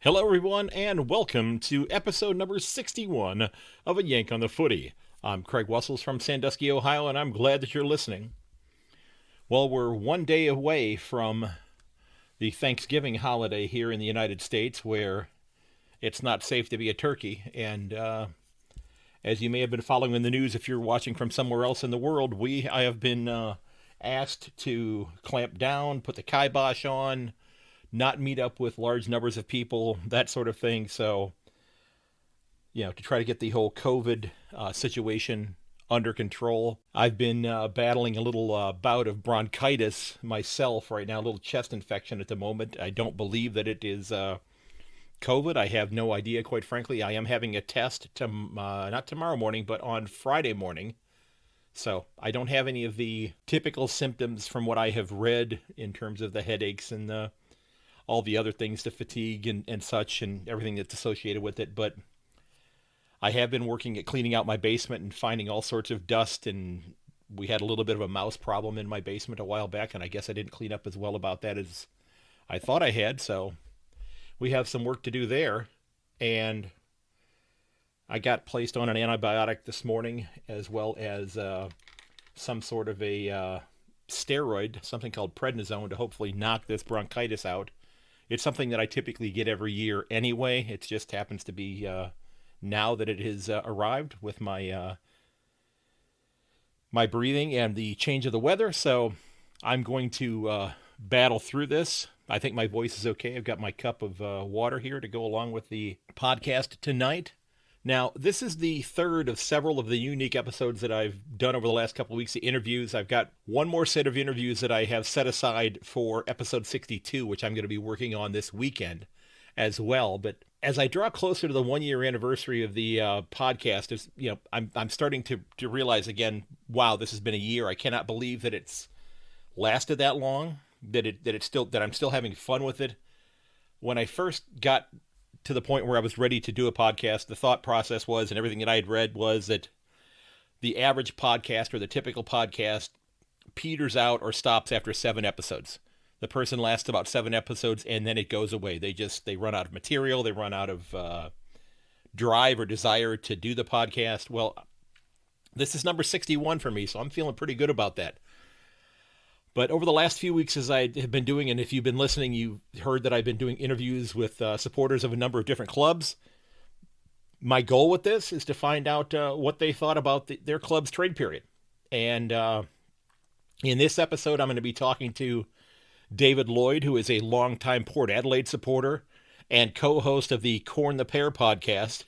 Hello, everyone, and welcome to episode number 61 of A Yank on the Footy. I'm Craig Wessels from Sandusky, Ohio, and I'm glad that you're listening. Well, we're one day away from the Thanksgiving holiday here in the United States, where it's not safe to be a turkey. And as you may have been following in the news, if you're watching from somewhere else in the world, I have been asked to clamp down, put the kibosh on, not meet up with large numbers of people, that sort of thing. So, to try to get the whole COVID situation under control. I've been battling a little bout of bronchitis myself right now, a little chest infection at the moment. I don't believe that it is COVID. I have no idea, quite frankly. I am having a test, not tomorrow morning, but on Friday morning. So I don't have any of the typical symptoms from what I have read in terms of the headaches and all the other things, the fatigue and such, and everything that's associated with it. But I have been working at cleaning out my basement and finding all sorts of dust, and we had a little bit of a mouse problem in my basement a while back, and I guess I didn't clean up as well about that as I thought I had, so we have some work to do there. And I got placed on an antibiotic this morning, as well as some sort of a steroid, something called prednisone, to hopefully knock this bronchitis out. It's something that I typically get every year anyway. It just happens to be now that it has arrived with my my breathing and the change of the weather. So I'm going to battle through this. I think my voice is okay. I've got my cup of water here to go along with the podcast tonight. Now, this is the third of several of the unique episodes that I've done over the last couple of weeks, the interviews. I've got one more set of interviews that I have set aside for episode 62, which I'm going to be working on this weekend as well. But as I draw closer to the one-year anniversary of the podcast, I'm starting to realize again, wow, this has been a year. I cannot believe that it's lasted that long, that I'm still having fun with it. When I first got to the point where I was ready to do a podcast, the thought process was, and everything that I had read was, that the average podcast or the typical podcast peters out or stops after 7 episodes. The person lasts about 7 episodes and then it goes away. They run out of material. They run out of drive or desire to do the podcast. Well, this is number 61 for me, so I'm feeling pretty good about that. But over the last few weeks, as I have been doing, and if you've been listening, you've heard that I've been doing interviews with supporters of a number of different clubs. My goal with this is to find out what they thought about their club's trade period. And in this episode, I'm going to be talking to David Lloyd, who is a longtime Port Adelaide supporter and co-host of the Corn the Pear podcast,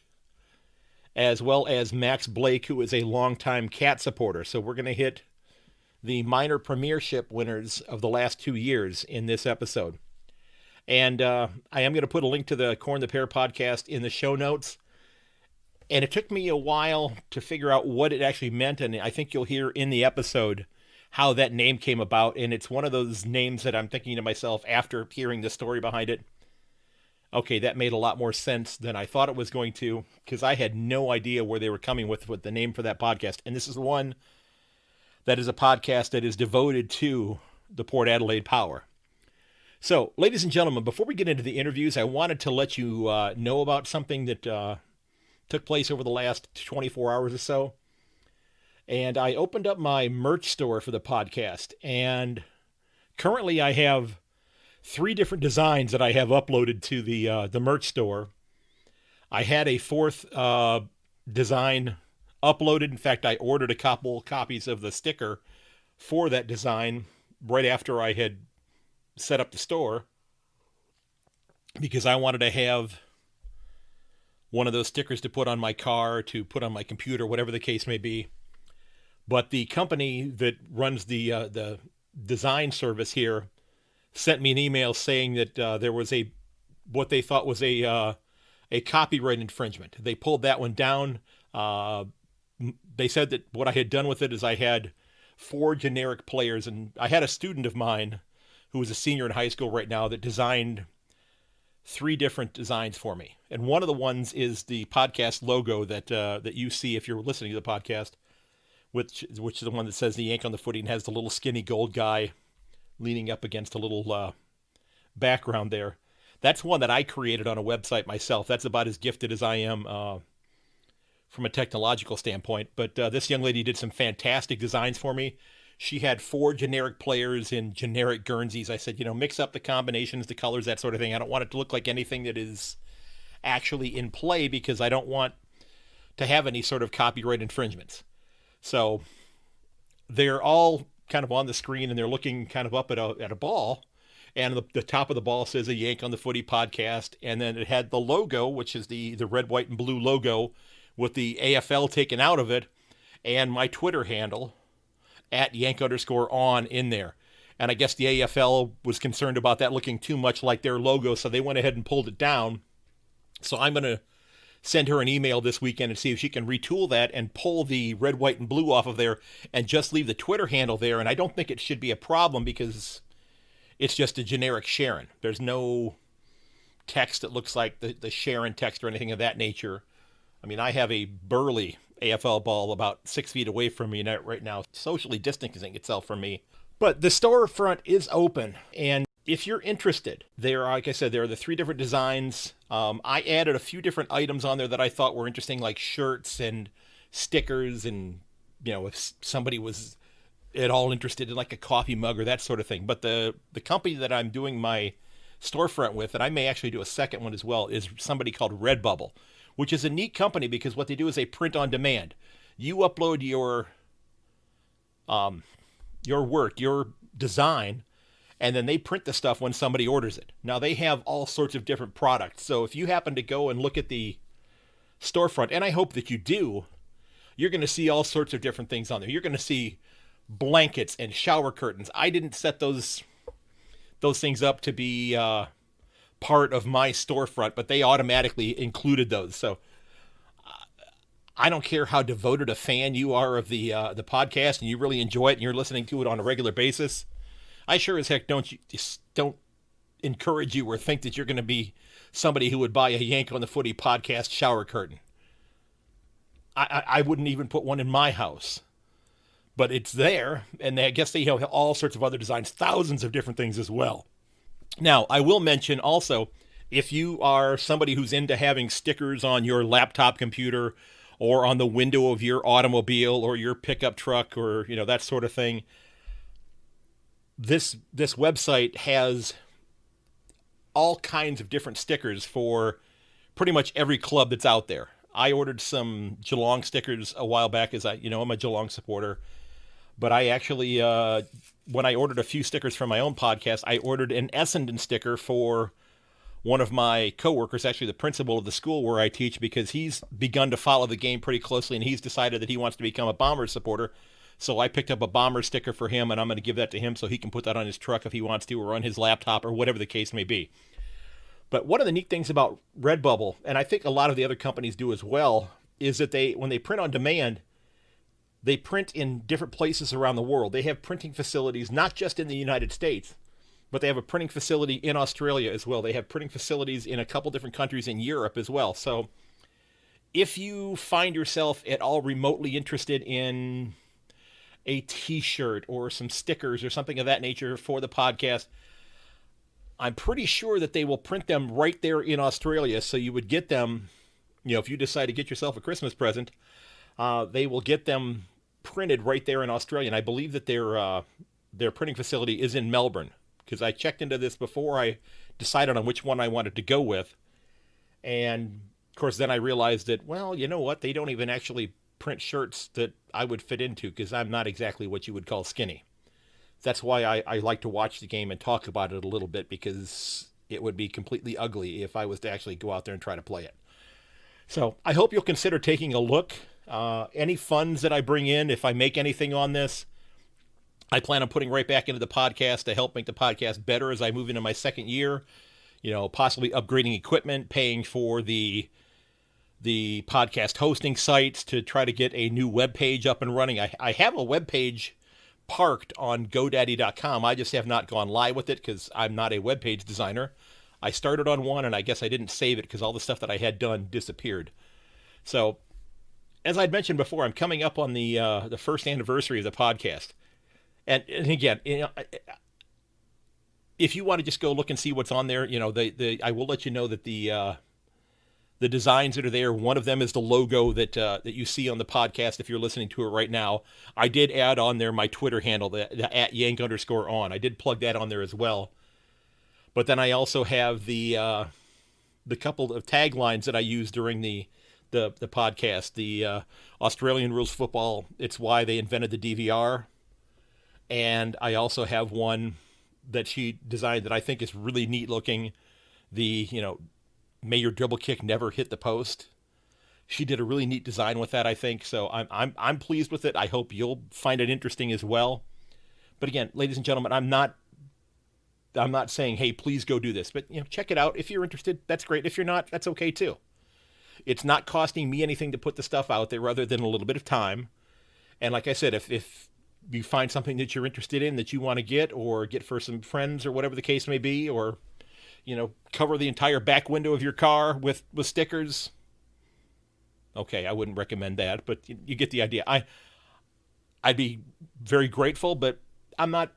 as well as Max Blake, who is a longtime Cat supporter. So we're going to hit the minor premiership winners of the last 2 years in this episode. And I am going to put a link to the Corn the Pear podcast in the show notes. And it took me a while to figure out what it actually meant, and I think you'll hear in the episode how that name came about. And it's one of those names that I'm thinking to myself after hearing the story behind it, okay, that made a lot more sense than I thought it was going to, because I had no idea where they were coming with the name for that podcast. And this is one that is a podcast that is devoted to the Port Adelaide Power. So, ladies and gentlemen, before we get into the interviews, I wanted to let you know about something that took place over the last 24 hours or so. And I opened up my merch store for the podcast. And currently I have 3 different designs that I have uploaded to the merch store. I had a 4th design uploaded. In fact, I ordered a couple copies of the sticker for that design right after I had set up the store, because I wanted to have one of those stickers to put on my car, to put on my computer, whatever the case may be. But the company that runs the design service here sent me an email saying that there was what they thought was a copyright infringement. They pulled that one down. They said that what I had done with it is I had 4 generic players, and I had a student of mine who is a senior in high school right now that designed 3 different designs for me. And one of the ones is the podcast logo that you see if you're listening to the podcast, which is the one that says the Yank on the Footy and has the little skinny gold guy leaning up against a little background there. That's one that I created on a website myself. That's about as gifted as I am from a technological standpoint. But this young lady did some fantastic designs for me. She had 4 generic players in generic Guernseys. I said, mix up the combinations, the colors, that sort of thing. I don't want it to look like anything that is actually in play because I don't want to have any sort of copyright infringements. So they're all kind of on the screen and they're looking kind of up at a ball. And the top of the ball says a Yank on the Footy podcast. And then it had the logo, which is the red, white, and blue logo with the AFL taken out of it. And my Twitter handle at Yank_on in there. And I guess the AFL was concerned about that looking too much like their logo, so they went ahead and pulled it down. So I'm going to send her an email this weekend and see if she can retool that and pull the red, white, and blue off of there and just leave the Twitter handle there. And I don't think it should be a problem because it's just a generic Sharon. There's no text that looks like the Sharon text or anything of that nature. I mean, I have a burly AFL ball about 6 feet away from me right now, socially distancing itself from me. But the storefront is open, and if you're interested, like I said, there are the 3 different designs. I added a few different items on there that I thought were interesting, like shirts and stickers, and if somebody was at all interested in like a coffee mug or that sort of thing. But the company that I'm doing my storefront with, and I may actually do a second one as well, is somebody called Redbubble, which is a neat company because what they do is they print on demand. You upload your work, your design, and then they print the stuff when somebody orders it. Now, they have all sorts of different products. So if you happen to go and look at the storefront, and I hope that you do, you're going to see all sorts of different things on there. You're going to see blankets and shower curtains. I didn't set those things up to be part of my storefront, but they automatically included those. So I don't care how devoted a fan you are of the podcast and you really enjoy it and you're listening to it on a regular basis. I sure as heck don't encourage you or think that you're going to be somebody who would buy a Yank on the Footy podcast shower curtain. I wouldn't even put one in my house. But it's there, and I guess they have all sorts of other designs, thousands of different things as well. Now, I will mention also, if you are somebody who's into having stickers on your laptop computer or on the window of your automobile or your pickup truck or, that sort of thing, this website has all kinds of different stickers for pretty much every club that's out there. I ordered some Geelong stickers a while back as I'm a Geelong supporter. But I actually, when I ordered a few stickers for my own podcast, I ordered an Essendon sticker for one of my coworkers, actually the principal of the school where I teach, because he's begun to follow the game pretty closely, and he's decided that he wants to become a Bombers supporter. So I picked up a Bombers sticker for him, and I'm going to give that to him so he can put that on his truck if he wants to, or on his laptop, or whatever the case may be. But one of the neat things about Redbubble, and I think a lot of the other companies do as well, is that when they print on demand, they print in different places around the world. They have printing facilities, not just in the United States, but they have a printing facility in Australia as well. They have printing facilities in a couple different countries in Europe as well. So if you find yourself at all remotely interested in a t-shirt or some stickers or something of that nature for the podcast, I'm pretty sure that they will print them right there in Australia. So you would get them, if you decide to get yourself a Christmas present, they will get them printed right there in Australia. And I believe that their printing facility is in Melbourne, because I checked into this before I decided on which one I wanted to go with. And of course, then I realized that, well, you know what? They don't even actually print shirts that I would fit into, because I'm not exactly what you would call skinny. That's why I like to watch the game and talk about it a little bit, because it would be completely ugly if I was to actually go out there and try to play it. So I hope you'll consider taking a look. Any funds that I bring in, if I make anything on this, I plan on putting right back into the podcast to help make the podcast better as I move into my second year. Possibly upgrading equipment, paying for the podcast hosting sites to try to get a new web page up and running. I have a web page parked on GoDaddy.com. I just have not gone live with it because I'm not a web page designer. I started on one, and I guess I didn't save it because all the stuff that I had done disappeared. So, as I'd mentioned before, I'm coming up on the first anniversary of the podcast. And again, if you want to just go look and see what's on there, I will let you know that the designs that are there. One of them is the logo that you see on the podcast if you're listening to it right now. I did add on there my Twitter handle, the @Yank_on. I did plug that on there as well. But then I also have the couple of taglines that I use during the podcast. The Australian rules football. It's why they invented the DVR. And I also have one that she designed that I think is really neat looking. The may your dribble kick never hit the post. She did a really neat design with that, I think. So I'm pleased with it. I hope you'll find it interesting as well. But again, ladies and gentlemen, I'm not saying, hey, please go do this. But check it out. If you're interested, that's great. If you're not, that's okay too. It's not costing me anything to put the stuff out there other than a little bit of time. And like I said, if you find something that you're interested in that you want to get or get for some friends or whatever the case may be, or cover the entire back window of your car with stickers. Okay, I wouldn't recommend that, but you get the idea. I'd be very grateful, but I'm not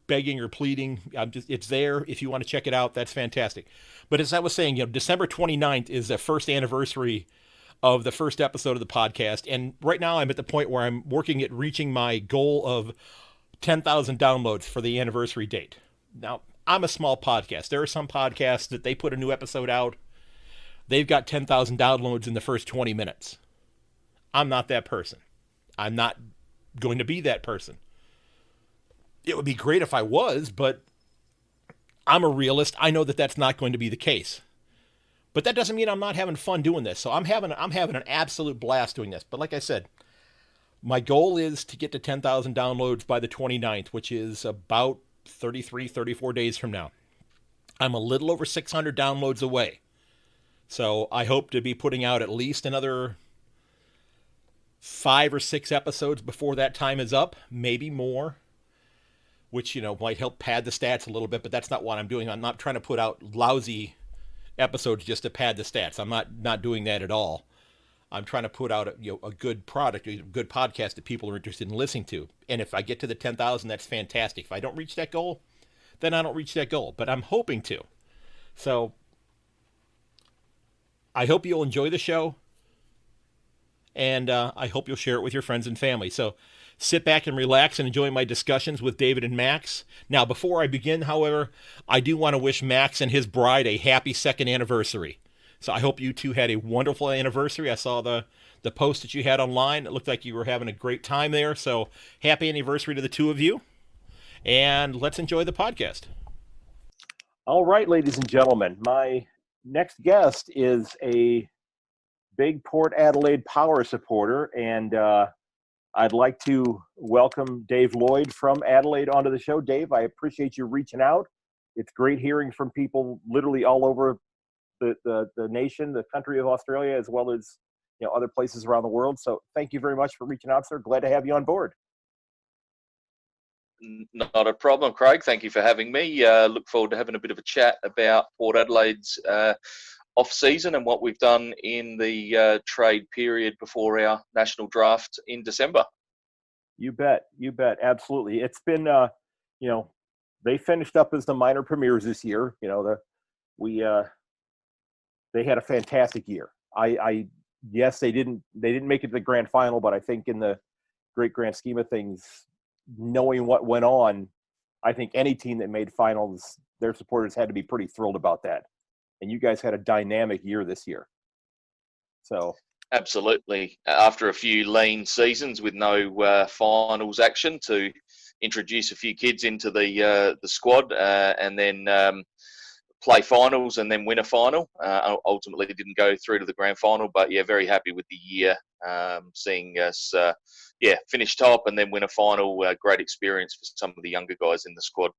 begging or pleading. It's there. If you want to check it out, that's fantastic. But as I was saying, December 29th is the first anniversary of the first episode of the podcast. And right now I'm at the point where I'm working at reaching my goal of 10,000 downloads for the anniversary date. Now, I'm a small podcast. There are some podcasts that they put a new episode out. They've got 10,000 downloads in the first 20 minutes. I'm not that person. I'm not going to be that person. It would be great if I was, but I'm a realist. I know that that's not going to be the case. But that doesn't mean I'm not having fun doing this. So I'm having an absolute blast doing this. But like I said, my goal is to get to 10,000 downloads by the 29th, which is about 34 days from now. I'm a little over 600 downloads away. So I hope to be putting out at least another 5 or 6 episodes before that time is up, maybe more, which, might help pad the stats a little bit, but that's not what I'm doing. I'm not trying to put out lousy episodes just to pad the stats. I'm not doing that at all. I'm trying to put out a good product, a good podcast that people are interested in listening to. And if I get to the 10,000, that's fantastic. If I don't reach that goal, then I don't reach that goal. But I'm hoping to. So I hope you'll enjoy the show. And I hope you'll share it with your friends and family. So sit back and relax and enjoy my discussions with David and Max. Now, before I begin, however, I do want to wish Max and his bride a happy second anniversary. So I hope you two had a wonderful anniversary. I saw the post that you had online. It looked like you were having a great time there. So happy anniversary to the two of you. And let's enjoy the podcast. All right, ladies and gentlemen, my next guest is a big Port Adelaide Power supporter. And I'd like to welcome Dave Lloyd from Adelaide onto the show. Dave, I appreciate you reaching out. It's great hearing from people literally all over the nation, the country of Australia, as well as other places around the world. So thank you very much for reaching out, sir. Glad to have you on board. Not a problem, Craig. Thank you for having me. Look forward to having a bit of a chat about Port Adelaide's off-season and what we've done in the trade period before our national draft in December. You bet. Absolutely. It's been, they finished up as the minor premiers this year. They had a fantastic year. Yes, they didn't make it to the grand final, but I think in the great grand scheme of things, knowing what went on, I think any team that made finals, their supporters had to be pretty thrilled about that. And you guys had a dynamic year this year. So absolutely. After a few lean seasons with no finals action, to introduce a few kids into the squad and then play finals and then win a final. Ultimately didn't go through to the grand final, but yeah, very happy with the year. Seeing us finish top and then win a final. Great experience for some of the younger guys in the squad.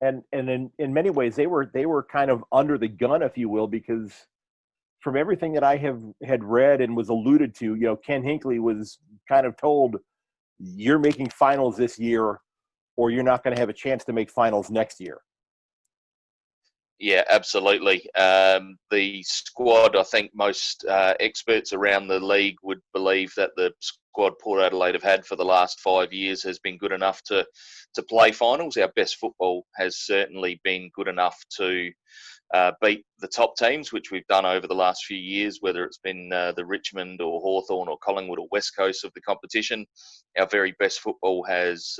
And in many ways they were kind of under the gun, if you will, because from everything that I had read and was alluded to, Ken Hinckley was kind of told, you're making finals this year or you're not going to have a chance to make finals next year. Yeah, absolutely. The squad, I think most experts around the league would believe that the squad Port Adelaide have had for the last 5 years has been good enough to play finals. Our best football has certainly been good enough to beat the top teams, which we've done over the last few years, whether it's been the Richmond or Hawthorn or Collingwood or West Coast of the competition. Our very best football has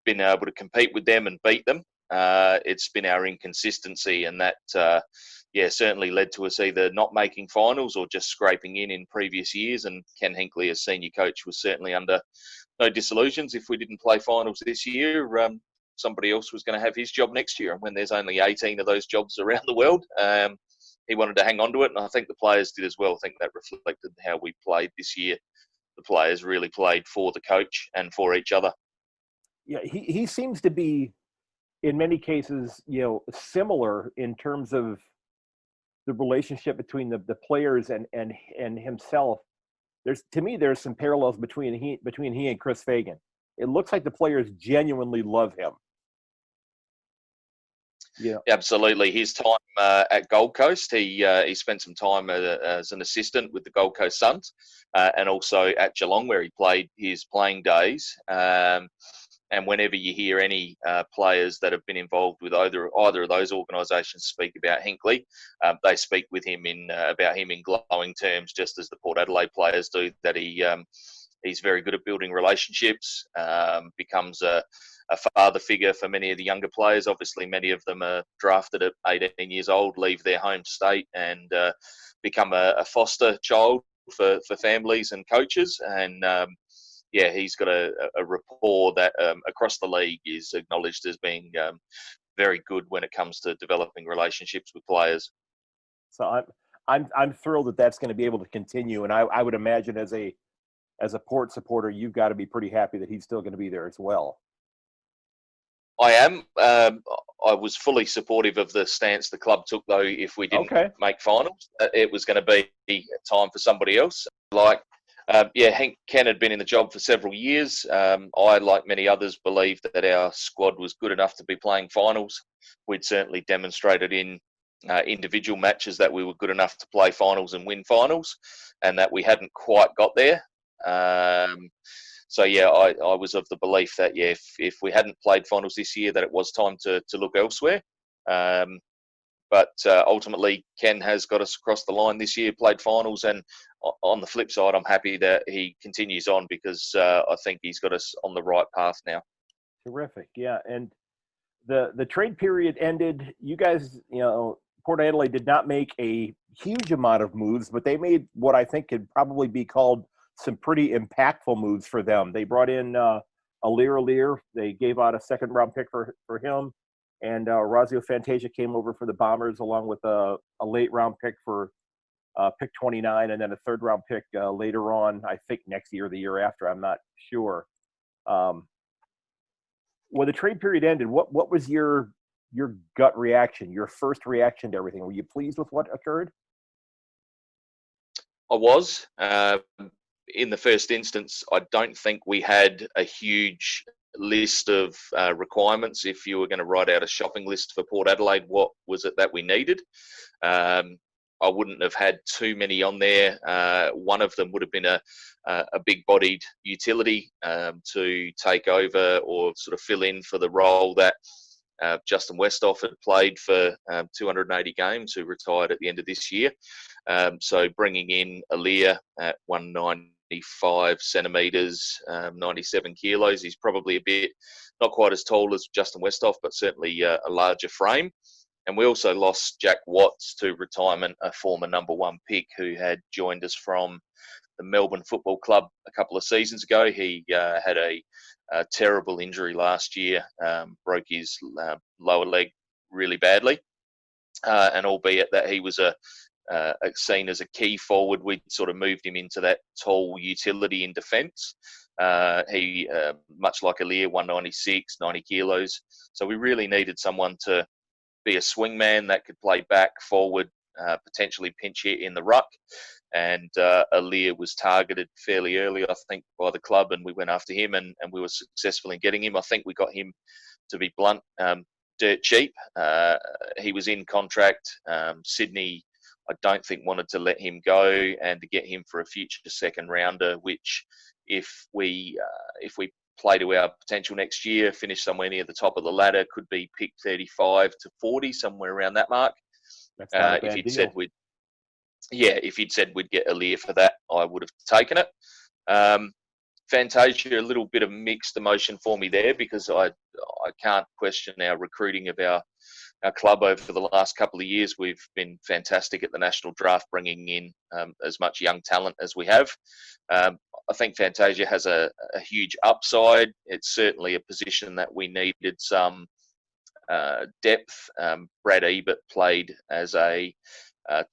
been able to compete with them and beat them. It's been our inconsistency, and that, certainly led to us either not making finals or just scraping in previous years. And Ken Hinkley, as senior coach, was certainly under no disillusions. If we didn't play finals this year, somebody else was going to have his job next year. And when there's only 18 of those jobs around the world, he wanted to hang on to it, and I think the players did as well. I think that reflected how we played this year. The players really played for the coach and for each other. Yeah, he seems to be, in many cases, similar in terms of the relationship between the players and himself. There's some parallels between he and Chris Fagan. It looks like the players genuinely love him. Yeah, absolutely. His time at Gold Coast, he spent some time as an assistant with the Gold Coast Suns, and also at Geelong, where he played his playing days. And whenever you hear any players that have been involved with either of those organisations speak about Hinkley, they speak with him about him in glowing terms, just as the Port Adelaide players do. That he's very good at building relationships, becomes a father figure for many of the younger players. Obviously, many of them are drafted at 18 years old, leave their home state, and become a foster child for families and coaches. And he's got a rapport that across the league is acknowledged as being very good when it comes to developing relationships with players. So I'm thrilled that that's going to be able to continue, and I would imagine as a Port supporter, you've got to be pretty happy that he's still going to be there as well. I am. I was fully supportive of the stance the club took, though. If we didn't make finals, it was going to be time for somebody else. Ken had been in the job for several years. I, like many others, believed that our squad was good enough to be playing finals. We'd certainly demonstrated in individual matches that we were good enough to play finals and win finals, and that we hadn't quite got there. I was of the belief that if we hadn't played finals this year, that it was time to look elsewhere. But ultimately, Ken has got us across the line this year, played finals, and on the flip side, I'm happy that he continues on, because I think he's got us on the right path now. Terrific, yeah. And the trade period ended. You guys, Port Adelaide did not make a huge amount of moves, but they made what I think could probably be called some pretty impactful moves for them. They brought in Alir. They gave out a second-round pick for him. And Razio Fantasia came over for the Bombers, along with a late-round pick for pick 29, and then a third-round pick later on, I think next year or the year after. I'm not sure. When the trade period ended, what was your gut reaction, your first reaction to everything? Were you pleased with what occurred? I was. In the first instance, I don't think we had a huge list of requirements. If you were going to write out a shopping list for Port Adelaide, what was it that we needed? I wouldn't have had too many on there. One of them would have been a big-bodied utility to take over or sort of fill in for the role that Justin Westhoff had played for 280 games, who retired at the end of this year. So bringing in Alir at 195 centimetres, 97 kilos. He's probably a bit, not quite as tall as Justin Westhoff, but certainly a larger frame. And we also lost Jack Watts to retirement, a former number one pick who had joined us from the Melbourne Football Club a couple of seasons ago. He had a terrible injury last year, broke his lower leg really badly. And albeit that he was seen as a key forward, we sort of moved him into that tall utility in defence. He, much like Alir, 196, 90 kilos. So we really needed someone to be a swing man that could play back, forward, potentially pinch hit in the ruck. And Alir was targeted fairly early, I think, by the club, and we went after him, and we were successful in getting him. I think we got him, to be blunt, dirt cheap. He was in contract. Sydney, I don't think, wanted to let him go and to get him for a future second rounder, which if we play to our potential next year, finish somewhere near the top of the ladder, could be pick 35 to 40, somewhere around that mark. That's not a bad if you'd deal. said if you'd said we'd get Aaliyah for that, I would have taken it. Fantasia, a little bit of mixed emotion for me there, because I can't question our recruiting of our club over the last couple of years. We've been fantastic at the national draft, bringing in as much young talent as we have. I think Fantasia has a huge upside. It's certainly a position that we needed some depth. Brad Ebert played as a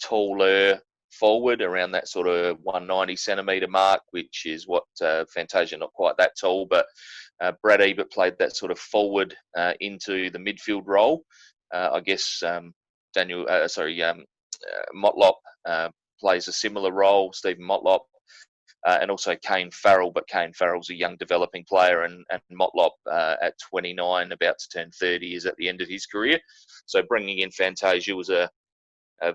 taller forward around that sort of 190 centimetre mark, which is what Fantasia, not quite that tall, but Brad Ebert played that sort of forward into the midfield role. I guess Motlop plays a similar role, Stephen Motlop, and also Kane Farrell, but Kane Farrell's a young developing player, and Motlop at 29, about to turn 30, is at the end of his career. So bringing in Fantasia was a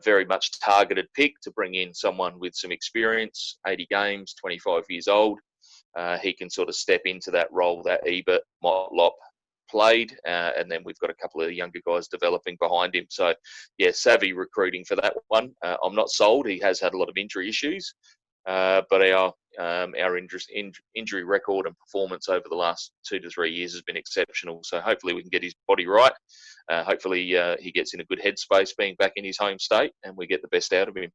very much targeted pick to bring in someone with some experience, 80 games, 25 years old. He can sort of step into that role that Ebert, Motlop played, and then we've got a couple of younger guys developing behind him. So, yeah, savvy recruiting for that one. I'm not sold. He has had a lot of injury issues, but our injury record and performance over the last 2 to 3 years has been exceptional. So hopefully we can get his body right. Hopefully he gets in a good headspace being back in his home state, and we get the best out of him.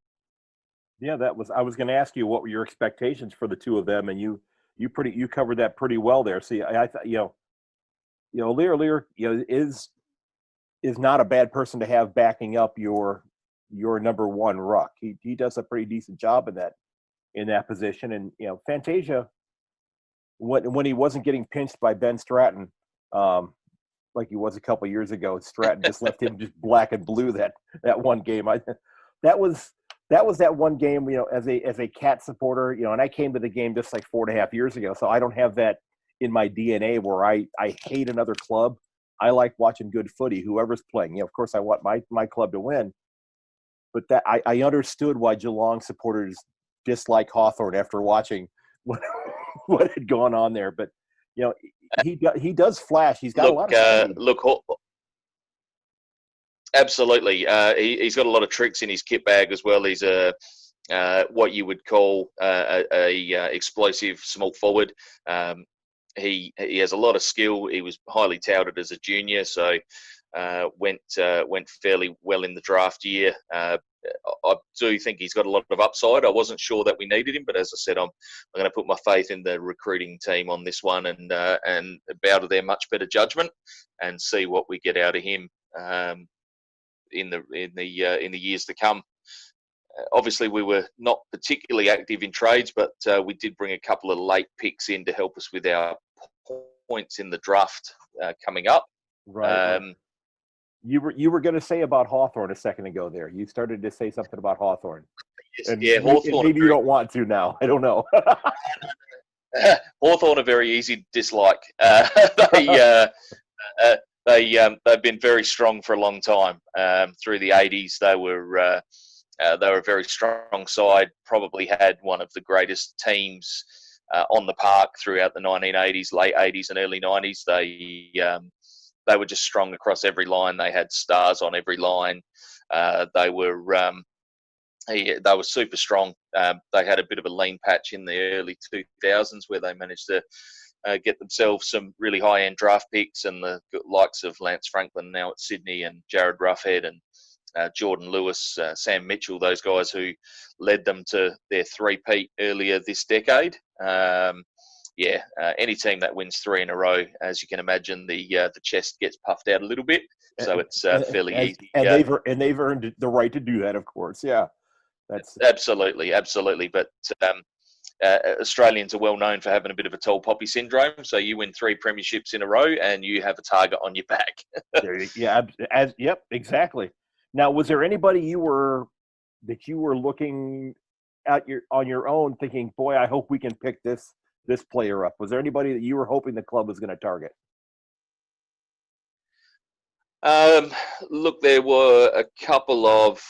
Yeah, I was going to ask you what were your expectations for the two of them, and you covered that pretty well there. See, I thought Lear is not a bad person to have backing up your number one ruck. He does a pretty decent job in that position, and Fantasia, when he wasn't getting pinched by Ben Stratton, like he was a couple of years ago, Stratton just left him just black and blue that one game. That was that one game, as a Cat supporter, and I came to the game just like 4.5 years ago, so I don't have that in my DNA where I hate another club. I like watching good footy, whoever's playing. Of course, I want my club to win, but that I understood why Geelong supporters dislike Hawthorn after watching what had gone on there. But he does flash. He's got a lot of absolutely. He's got a lot of tricks in his kit bag as well. He's what you would call a explosive small forward. He has a lot of skill. He was highly touted as a junior, so went fairly well in the draft year. I do think he's got a lot of upside. I wasn't sure that we needed him, but as I said, I'm going to put my faith in the recruiting team on this one, and bow to their much better judgment, and see what we get out of him in the years to come. Obviously, we were not particularly active in trades, but we did bring a couple of late picks in to help us with our points in the draft coming up. Right. You were going to say about Hawthorn a second ago there. You started to say something about Hawthorn. Yes, Hawthorn. Maybe you don't want to now. I don't know. Hawthorn are very easy to dislike. They've been very strong for a long time. Through the 80s, they were a very strong side. Probably had one of the greatest teams on the park throughout the 1980s, late 80s, and early 90s. They were just strong across every line. They had stars on every line. They were super strong. They had a bit of a lean patch in the early 2000s where they managed to get themselves some really high-end draft picks, and the likes of Lance Franklin now at Sydney, and Jared Roughhead, and Jordan Lewis, Sam Mitchell, those guys who led them to their three-peat earlier this decade. Any team that wins 3 in a row, as you can imagine, the chest gets puffed out a little bit. So it's fairly easy. And they've earned the right to do that, of course. Yeah, that's absolutely. But Australians are well known for having a bit of a tall poppy syndrome. So you win 3 premierships in a row, and you have a target on your back. Yep, exactly. Now, was there anybody that you were looking at on your own, thinking, "Boy, I hope we can pick this player up"? Was there anybody that you were hoping the club was going to target? Look, there were a couple of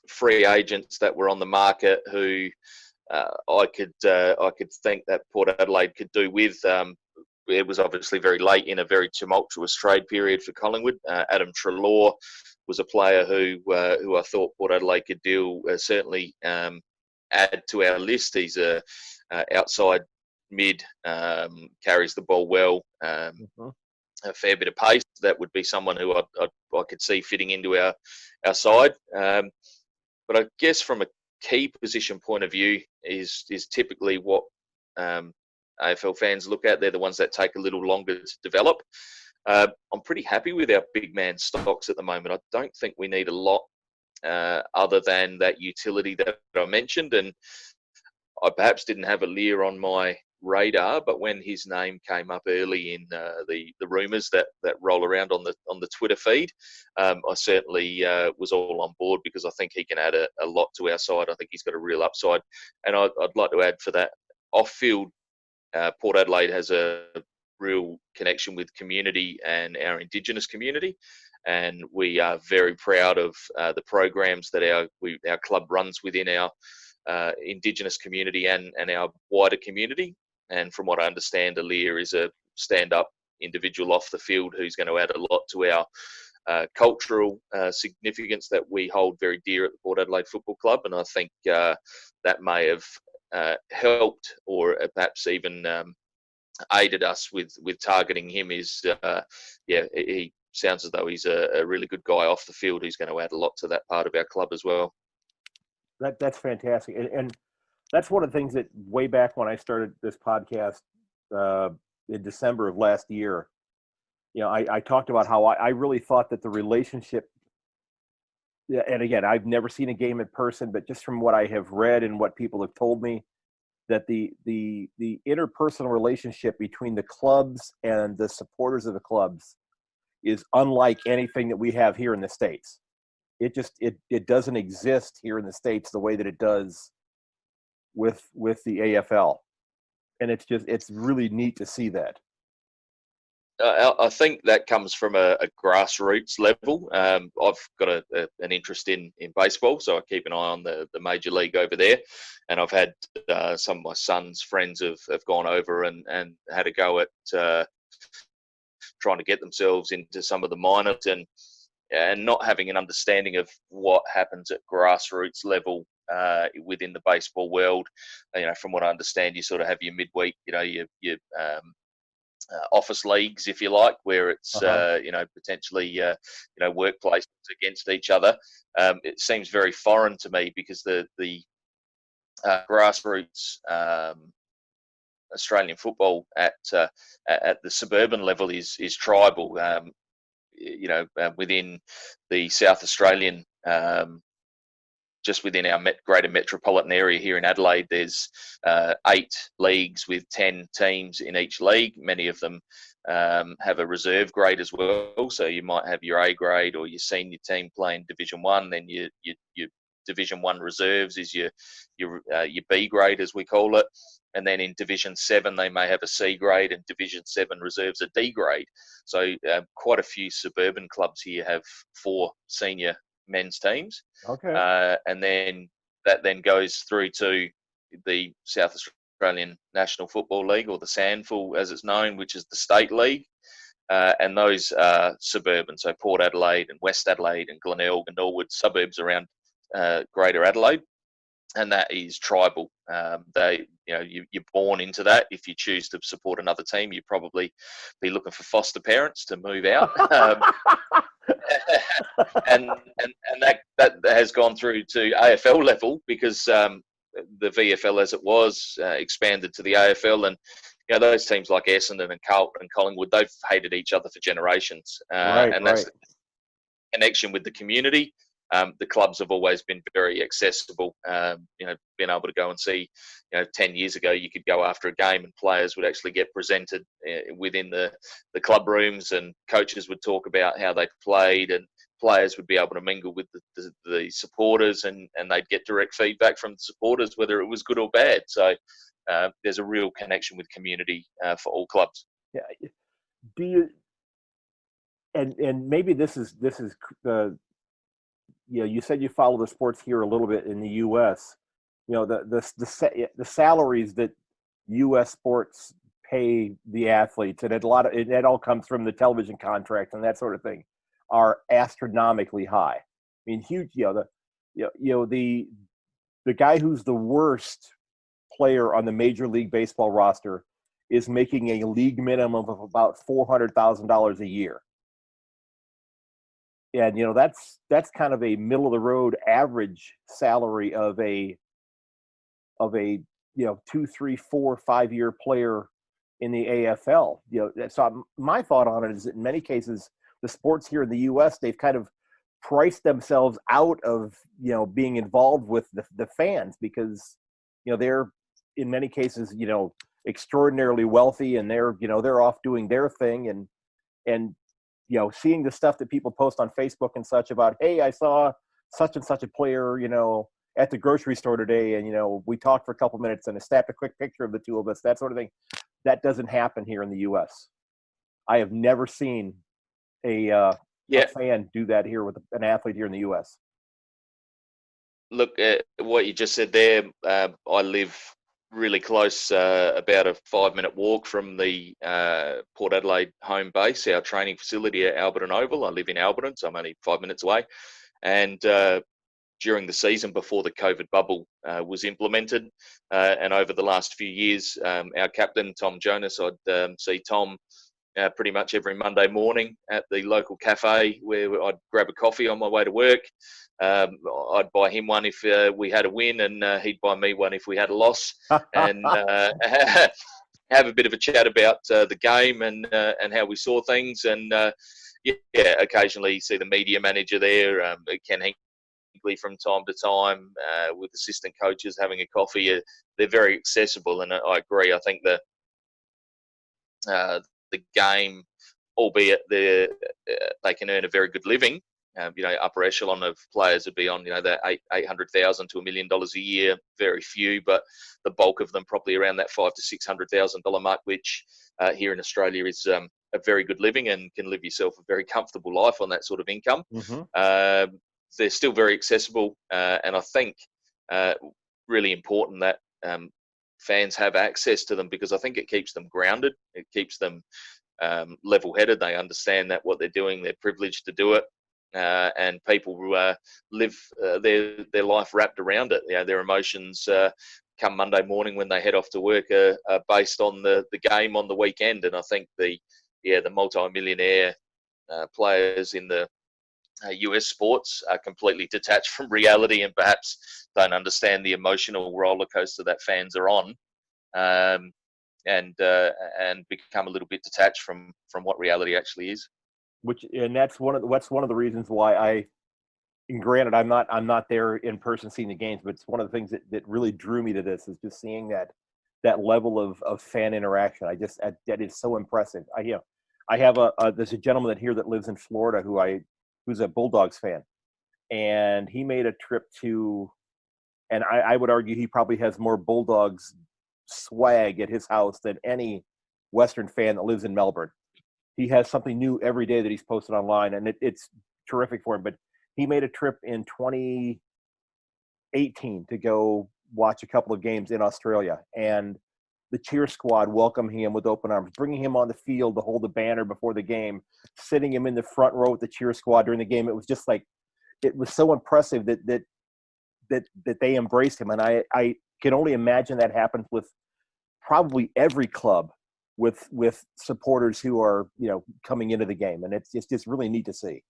free agents that were on the market who I could think that Port Adelaide could do with. It was obviously very late in a very tumultuous trade period for Collingwood. Adam Treloar was a player who I thought Port Adelaide could deal certainly add to our list. He's a outside mid, carries the ball well. A fair bit of pace. That would be someone who I could see fitting into our side. But I guess from a key position point of view is typically what AFL fans look at. They're the ones that take a little longer to develop. I'm pretty happy with our big man stocks at the moment. I don't think we need a lot other than that utility that I mentioned. And I perhaps didn't have a Lear on my radar, but when his name came up early in the rumours that roll around on the Twitter feed, I certainly was all on board because I think he can add a lot to our side. I think he's got a real upside, and I'd like to add for that off-field. Port Adelaide has a real connection with community and our Indigenous community, and we are very proud of the programs that our club runs within our Indigenous community and our wider community. And from what I understand, Alir is a stand-up individual off the field who's going to add a lot to our cultural significance that we hold very dear at the Port Adelaide Football Club. And I think that may have helped or perhaps even aided us with targeting him. He sounds as though he's a really good guy off the field who's going to add a lot to that part of our club as well. That's fantastic. And that's one of the things that way back when I started this podcast in December of last year, I talked about how I really thought that the relationship, and again, I've never seen a game in person, but just from what I have read and what people have told me, that the interpersonal relationship between the clubs and the supporters of the clubs is unlike anything that we have here in the States. It doesn't exist here in the States the way that it does with the AFL, and it's really neat to see that. I think that comes from a grassroots level. I've got an interest in baseball, so I keep an eye on the major league over there, and I've had some of my son's friends have gone over and had a go at trying to get themselves into some of the minors and not having an understanding of what happens at grassroots level within the baseball world. From what I understand, you sort of have your midweek, your office leagues, if you like, where it's potentially workplaces against each other. It seems very foreign to me because the grassroots Australian football at the suburban level is tribal. Within the South Australian, just within our greater metropolitan area here in Adelaide, there's 8 leagues with 10 teams in each league. Many of them have a reserve grade as well. So you might have your A grade or your senior team playing Division 1, then your Division 1 reserves is your B grade, as we call it. And then in Division 7, they may have a C grade, and Division 7 reserves a D grade. So quite a few suburban clubs here have 4 senior men's teams. Okay. And then that goes through to the South Australian National Football League, or the SANFL as it's known, which is the state league. And those are suburban, so Port Adelaide and West Adelaide and Glenelg and Norwood, suburbs around Greater Adelaide. And that is tribal. You're born into that. If you choose to support another team, you probably be looking for foster parents to move out. and that has gone through to AFL level because the VFL, as it was, expanded to the AFL, and those teams like Essendon and Carlton and Collingwood, they've hated each other for generations, and that's the connection with the community. The clubs have always been very accessible. Being able to go and see, 10 years ago, you could go after a game and players would actually get presented within the club rooms, and coaches would talk about how they played, and players would be able to mingle with the supporters, and they'd get direct feedback from the supporters, whether it was good or bad. So there's a real connection with community for all clubs. Yeah. and maybe this is you said you follow the sports here a little bit in the U.S. The salaries that U.S. sports pay the athletes, and it all comes from the television contracts and that sort of thing, are astronomically high. I mean, huge. The guy who's the worst player on the Major League Baseball roster is making a league minimum of about $400,000 a year. And that's kind of a middle of the road average salary of a 2, 3, 4, 5 year player in the AFL. So my thought on it is that in many cases the sports here in the U.S. they've kind of priced themselves out of being involved with the fans because they're in many cases extraordinarily wealthy and they're off doing their thing and seeing the stuff that people post on Facebook and such about, hey, I saw such and such a player, at the grocery store today, and we talked for a couple minutes and I snapped a quick picture of the two of us, that sort of thing. That doesn't happen here in the U.S. I have never seen a fan do that here with an athlete here in the U.S. Look at what you just said there. I live really close, about a 5-minute walk from the Port Adelaide home base, our training facility at Alberton Oval. I live in Alberton, so I'm only 5 minutes away. And during the season before the COVID bubble was implemented, and over the last few years, our captain, Tom Jonas, I'd see Tom pretty much every Monday morning at the local cafe where I'd grab a coffee on my way to work. I'd buy him one if we had a win, and he'd buy me one if we had a loss, and have a bit of a chat about the game and how we saw things. And occasionally see the media manager there, Ken Hinkley, from time to time, with assistant coaches having a coffee. They're very accessible, and I agree. I think the game, albeit they can earn a very good living. Upper echelon of players would be on, that $800,000 to $1 million a year. Very few, but the bulk of them probably around that $500,000 to $600,000 mark, which here in Australia is a very good living and can live yourself a very comfortable life on that sort of income. Mm-hmm. They're still very accessible, and I think really important that fans have access to them, because I think it keeps them grounded. It keeps them level-headed. They understand that what they're doing, they're privileged to do it. And people live their life wrapped around it. Their emotions come Monday morning when they head off to work are based on the game on the weekend. And I think the multi-millionaire players in the US sports are completely detached from reality and perhaps don't understand the emotional roller coaster that fans are on, and become a little bit detached from what reality actually is. That's one of the reasons why and granted, I'm not there in person seeing the games, but it's one of the things that really drew me to this is just seeing that level of fan interaction. That is so impressive. I have there's a gentleman here that lives in Florida who's a Bulldogs fan, and he made a trip to, and I would argue he probably has more Bulldogs swag at his house than any Western fan that lives in Melbourne. He has something new every day that he's posted online, and it's terrific for him. But he made a trip in 2018 to go watch a couple of games in Australia, and the cheer squad welcomed him with open arms, bringing him on the field to hold the banner before the game, sitting him in the front row with the cheer squad during the game. It was just like, it was so impressive that they embraced him. And I can only imagine that happens with probably every club with supporters who are, coming into the game. And it's just really neat to see.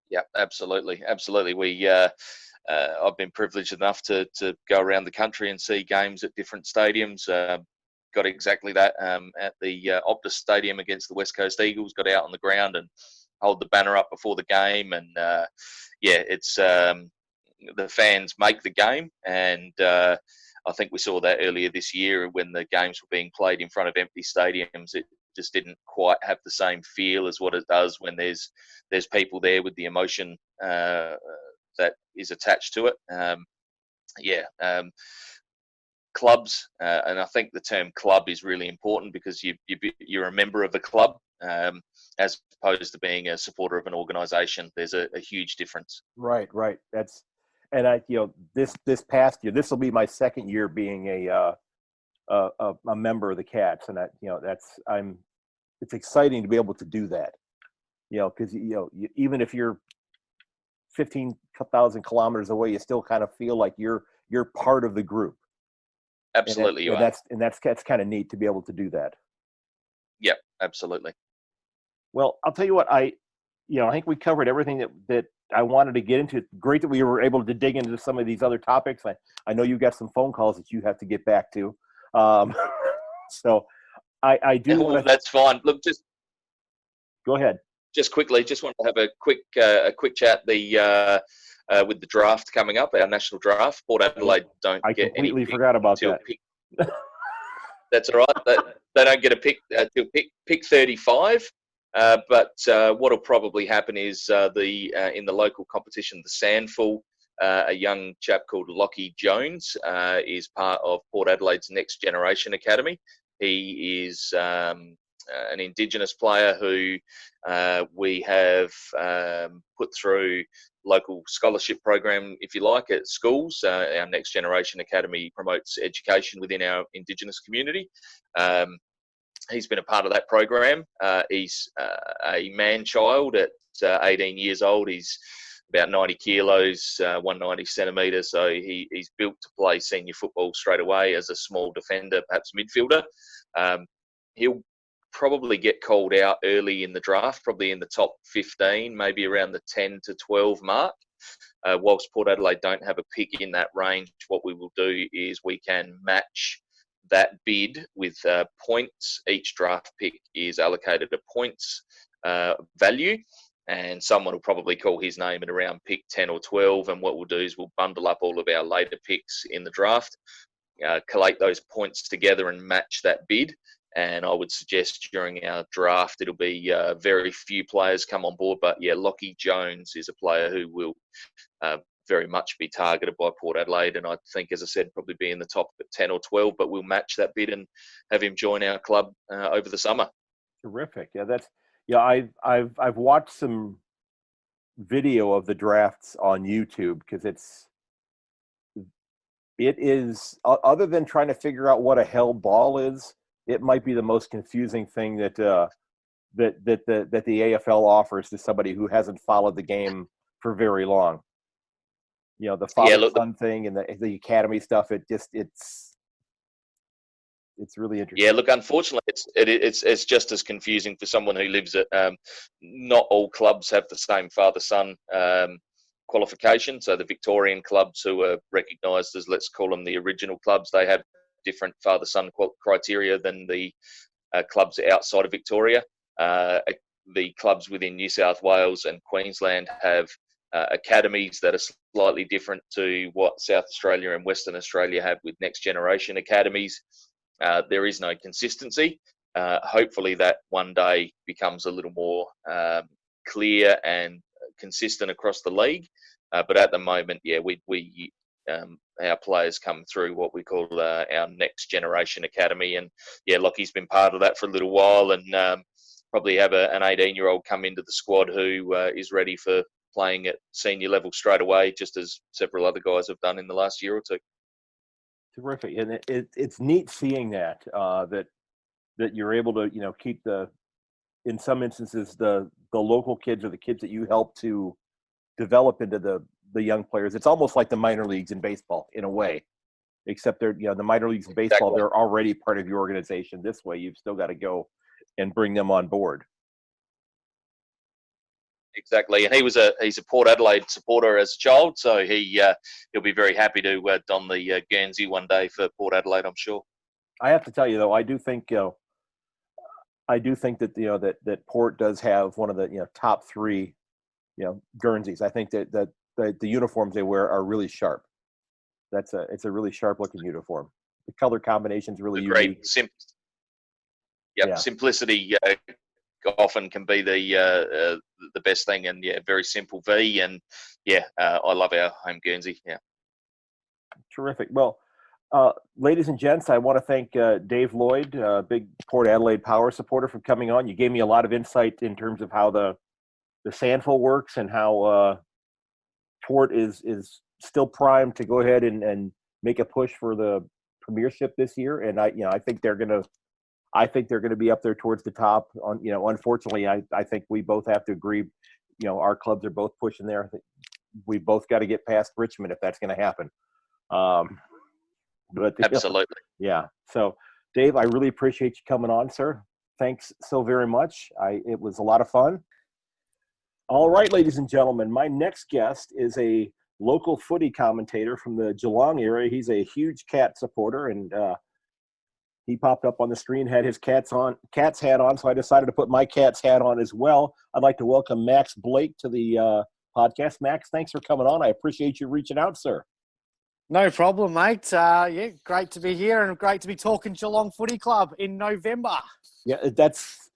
Yeah, absolutely. We, I've been privileged enough to go around the country and see games at different stadiums. Got exactly that at the Optus Stadium against the West Coast Eagles. Got out on the ground and hold the banner up before the game, and it's the fans make the game, and I think we saw that earlier this year when the games were being played in front of empty stadiums. It just didn't quite have the same feel as what it does when there's people there with the emotion that is attached to it. Clubs, and I think the term club is really important, because you're a member of a club, as opposed to being a supporter of an organisation. There's a huge difference. Right. That's, and this past year, this will be my second year being a member of the Cats, and it's exciting to be able to do that. Because even if you're 15,000 kilometers away, you still kind of feel like you're part of the group. Absolutely, that's kind of neat to be able to do that. Yep, absolutely. Well, I'll tell you what, I think we covered everything that I wanted to get into. Great that we were able to dig into some of these other topics. I know you got some phone calls that you have to get back to. So I do want to. That's fine. Look, just go ahead. Just quickly, just want to have a quick chat. With the draft coming up, our national draft, Port Adelaide don't I get any. I completely forgot about that. That's all right. They don't get a pick till pick 35. But what will probably happen is in the local competition, the Sandful, a young chap called Lockie Jones is part of Port Adelaide's Next Generation Academy. He is an Indigenous player who we have put through local scholarship program, if you like, at schools. Our Next Generation Academy promotes education within our Indigenous community. He's been a part of that program. He's a man-child at 18 years old. He's about 90 kilos, 190 centimetres, so he's built to play senior football straight away as a small defender, perhaps midfielder. He'll probably get called out early in the draft, probably in the top 15, maybe around the 10 to 12 mark. Whilst Port Adelaide don't have a pick in that range, what we will do is we can match that bid with points. Each draft pick is allocated a points value, and someone will probably call his name at around pick 10 or 12, and what we'll do is we'll bundle up all of our later picks in the draft, collate those points together and match that bid. And I would suggest during our draft it'll be very few players come on board, but yeah, Lockie Jones is a player who will very much be targeted by Port Adelaide, and I think, as I said, probably be in the top 10 or 12, but we'll match that bid and have him join our club over the summer. Terrific. I've watched some video of the drafts on YouTube, because it is, other than trying to figure out what a held ball is, it might be the most confusing thing that the AFL offers to somebody who hasn't followed the game for very long. The father-son thing and the academy stuff. It's really interesting. Yeah, look, unfortunately, it's just as confusing for someone who lives at. Not all clubs have the same father-son qualification. So the Victorian clubs, who are recognised as, let's call them the original clubs, they have different father-son criteria than the clubs outside of Victoria. The clubs within New South Wales and Queensland have academies that are slightly different to what South Australia and Western Australia have with Next Generation academies. There is no consistency. Hopefully that one day becomes a little more clear and consistent across the league. But at the moment, our players come through what we call our Next Generation Academy. And yeah, Lockie's been part of that for a little while, and probably have an 18-year-old come into the squad who is ready for playing at senior level straight away, just as several other guys have done in the last year or two. Terrific. And it's neat seeing that you're able to, keep in some instances, the local kids or the kids that you help to develop into the young players. It's almost like the minor leagues in baseball in a way, except they're, the minor leagues in baseball, exactly. They're already part of your organization. This way, you've still got to go and bring them on board. Exactly, and he's a Port Adelaide supporter as a child, so he'll be very happy to don the Guernsey one day for Port Adelaide, I'm sure. I have to tell you though, I do think that that Port does have one of the top three Guernseys. I think that the uniforms they wear are really sharp. It's a really sharp looking uniform. The color combination's really unique. Simplicity often can be the best thing, and very simple V, and I love our home Guernsey. Yeah, terrific. Well, Ladies and gents, I want to thank Dave Lloyd, big Port Adelaide Power supporter, for coming on. You gave me a lot of insight in terms of how the Sandful works and how Port is still primed to go ahead and make a push for the premiership this year. And I think they're gonna be up there towards the top. Unfortunately, I think we both have to agree. Our clubs are both pushing there. I think we both got to get past Richmond if that's going to happen. But Absolutely. Yeah. So, Dave, I really appreciate you coming on, sir. Thanks so very much. It was a lot of fun. All right, ladies and gentlemen, my next guest is a local footy commentator from the Geelong area. He's a huge Cat supporter, and he popped up on the screen, had his Cats hat on, so I decided to put my Cats hat on as well. I'd like to welcome Max Blake to the podcast. Max, thanks for coming on. I appreciate you reaching out, sir. No problem, mate. Great to be here and great to be talking Geelong Footy Club in November. Yeah, that's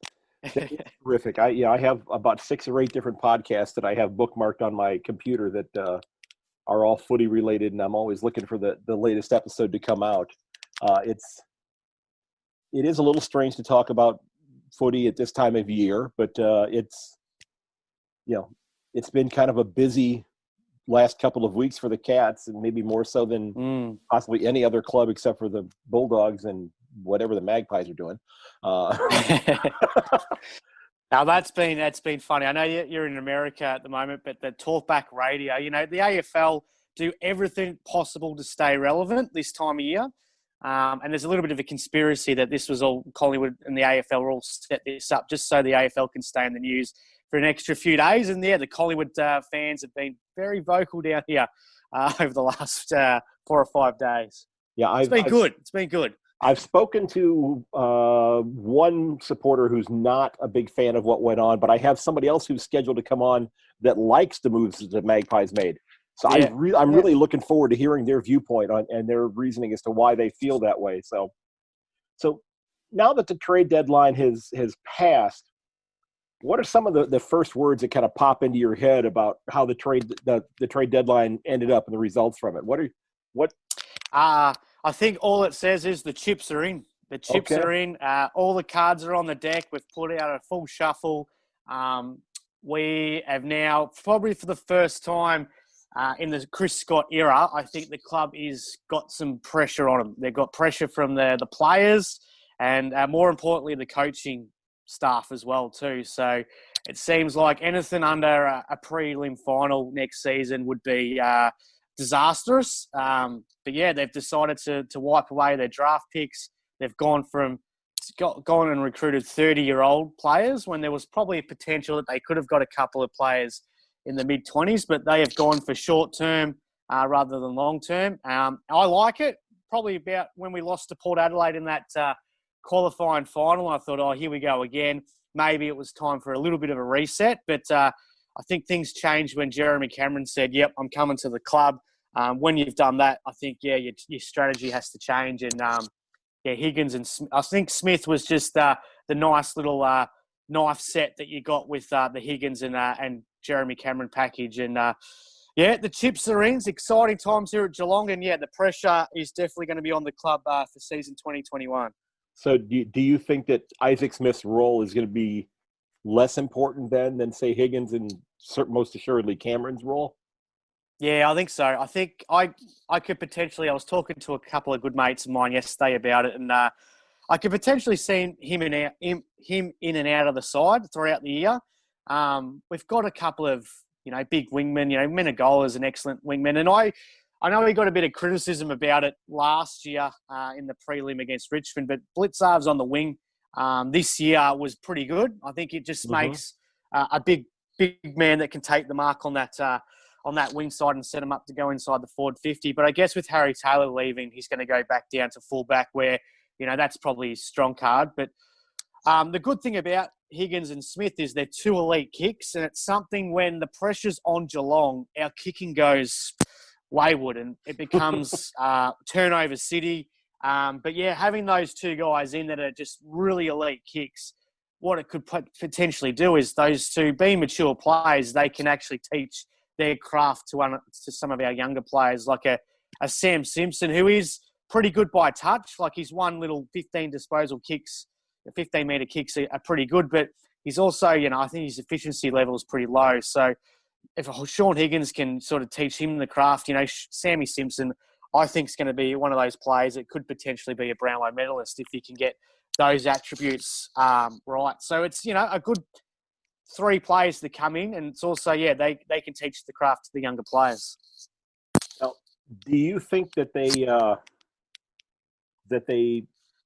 terrific. I have about 6 or 8 different podcasts that I have bookmarked on my computer that are all footy related, and I'm always looking for the latest episode to come out. It is a little strange to talk about footy at this time of year, but it's been kind of a busy last couple of weeks for the Cats, and maybe more so than possibly any other club except for the Bulldogs and whatever the Magpies are doing. Now that's been funny. I know you're in America at the moment, but the talkback radio, the AFL do everything possible to stay relevant this time of year. And there's a little bit of a conspiracy that this was all Collingwood and the AFL all set this up just so the AFL can stay in the news for an extra few days. And the Collingwood fans have been very vocal down here over the last 4 or 5 days. Yeah, It's been good. I've spoken to one supporter who's not a big fan of what went on, but I have somebody else who's scheduled to come on that likes the moves that the Magpies made. So yeah. I'm really looking forward to hearing their viewpoint on and their reasoning as to why they feel that way. So now that the trade deadline has passed, what are some of the first words that kind of pop into your head about how the trade deadline ended up and the results from it? I think all it says is the chips are in. The chips are in. All the cards are on the deck. We've put out a full shuffle. We have now, probably for the first time in the Chris Scott era, I think the club is got some pressure on them. They've got pressure from the players and more importantly, the coaching staff as well too. So it seems like anything under a prelim final next season would be disastrous. But yeah, they've decided to wipe away their draft picks. They've gone and recruited 30-year-old players when there was probably a potential that they could have got a couple of players in the mid-20s, but they have gone for short-term rather than long-term. I like it. Probably about when we lost to Port Adelaide in that qualifying final, I thought, oh, here we go again. Maybe it was time for a little bit of a reset, but I think things changed when Jeremy Cameron said, yep, I'm coming to the club. When you've done that, I think, your strategy has to change. And, Higgins and I think Smith was just the nice little knife set that you got with the Higgins and Jeremy Cameron package. And, the chips are in. It's exciting times here at Geelong. And, the pressure is definitely going to be on the club for season 2021. So do you think that Isaac Smith's role is going to be less important than say, Higgins and most assuredly Cameron's role? Yeah, I think so. I think I could potentially – I was talking to a couple of good mates of mine yesterday about it, and I could potentially see him in and out of the side throughout the year. We've got a couple of, big wingmen. Menegola is an excellent wingman, and I know he got a bit of criticism about it last year in the prelim against Richmond, but Blitzarv's on the wing this year was pretty good. I think it just makes a big man that can take the mark on that wing side and set him up to go inside the forward 50. But I guess with Harry Taylor leaving, he's going to go back down to fullback where, that's probably his strong card. But the good thing about Higgins and Smith is they're 2 elite kicks, and it's something when the pressure's on Geelong, our kicking goes wayward and it becomes turnover city. But having those 2 guys in that are just really elite kicks, what it could potentially do is those 2 being mature players, they can actually teach their craft to some of our younger players, like a Sam Simpson, who is pretty good by touch. Like his one little 15 disposal kicks, 15-metre kicks are pretty good, but he's also, I think his efficiency level is pretty low. So if Sean Higgins can sort of teach him the craft, Sammy Simpson, I think is going to be one of those players that could potentially be a Brownlow medalist if he can get those attributes right. So it's, a good 3 players to come in, and it's also, they can teach the craft to the younger players. Now, do you think that they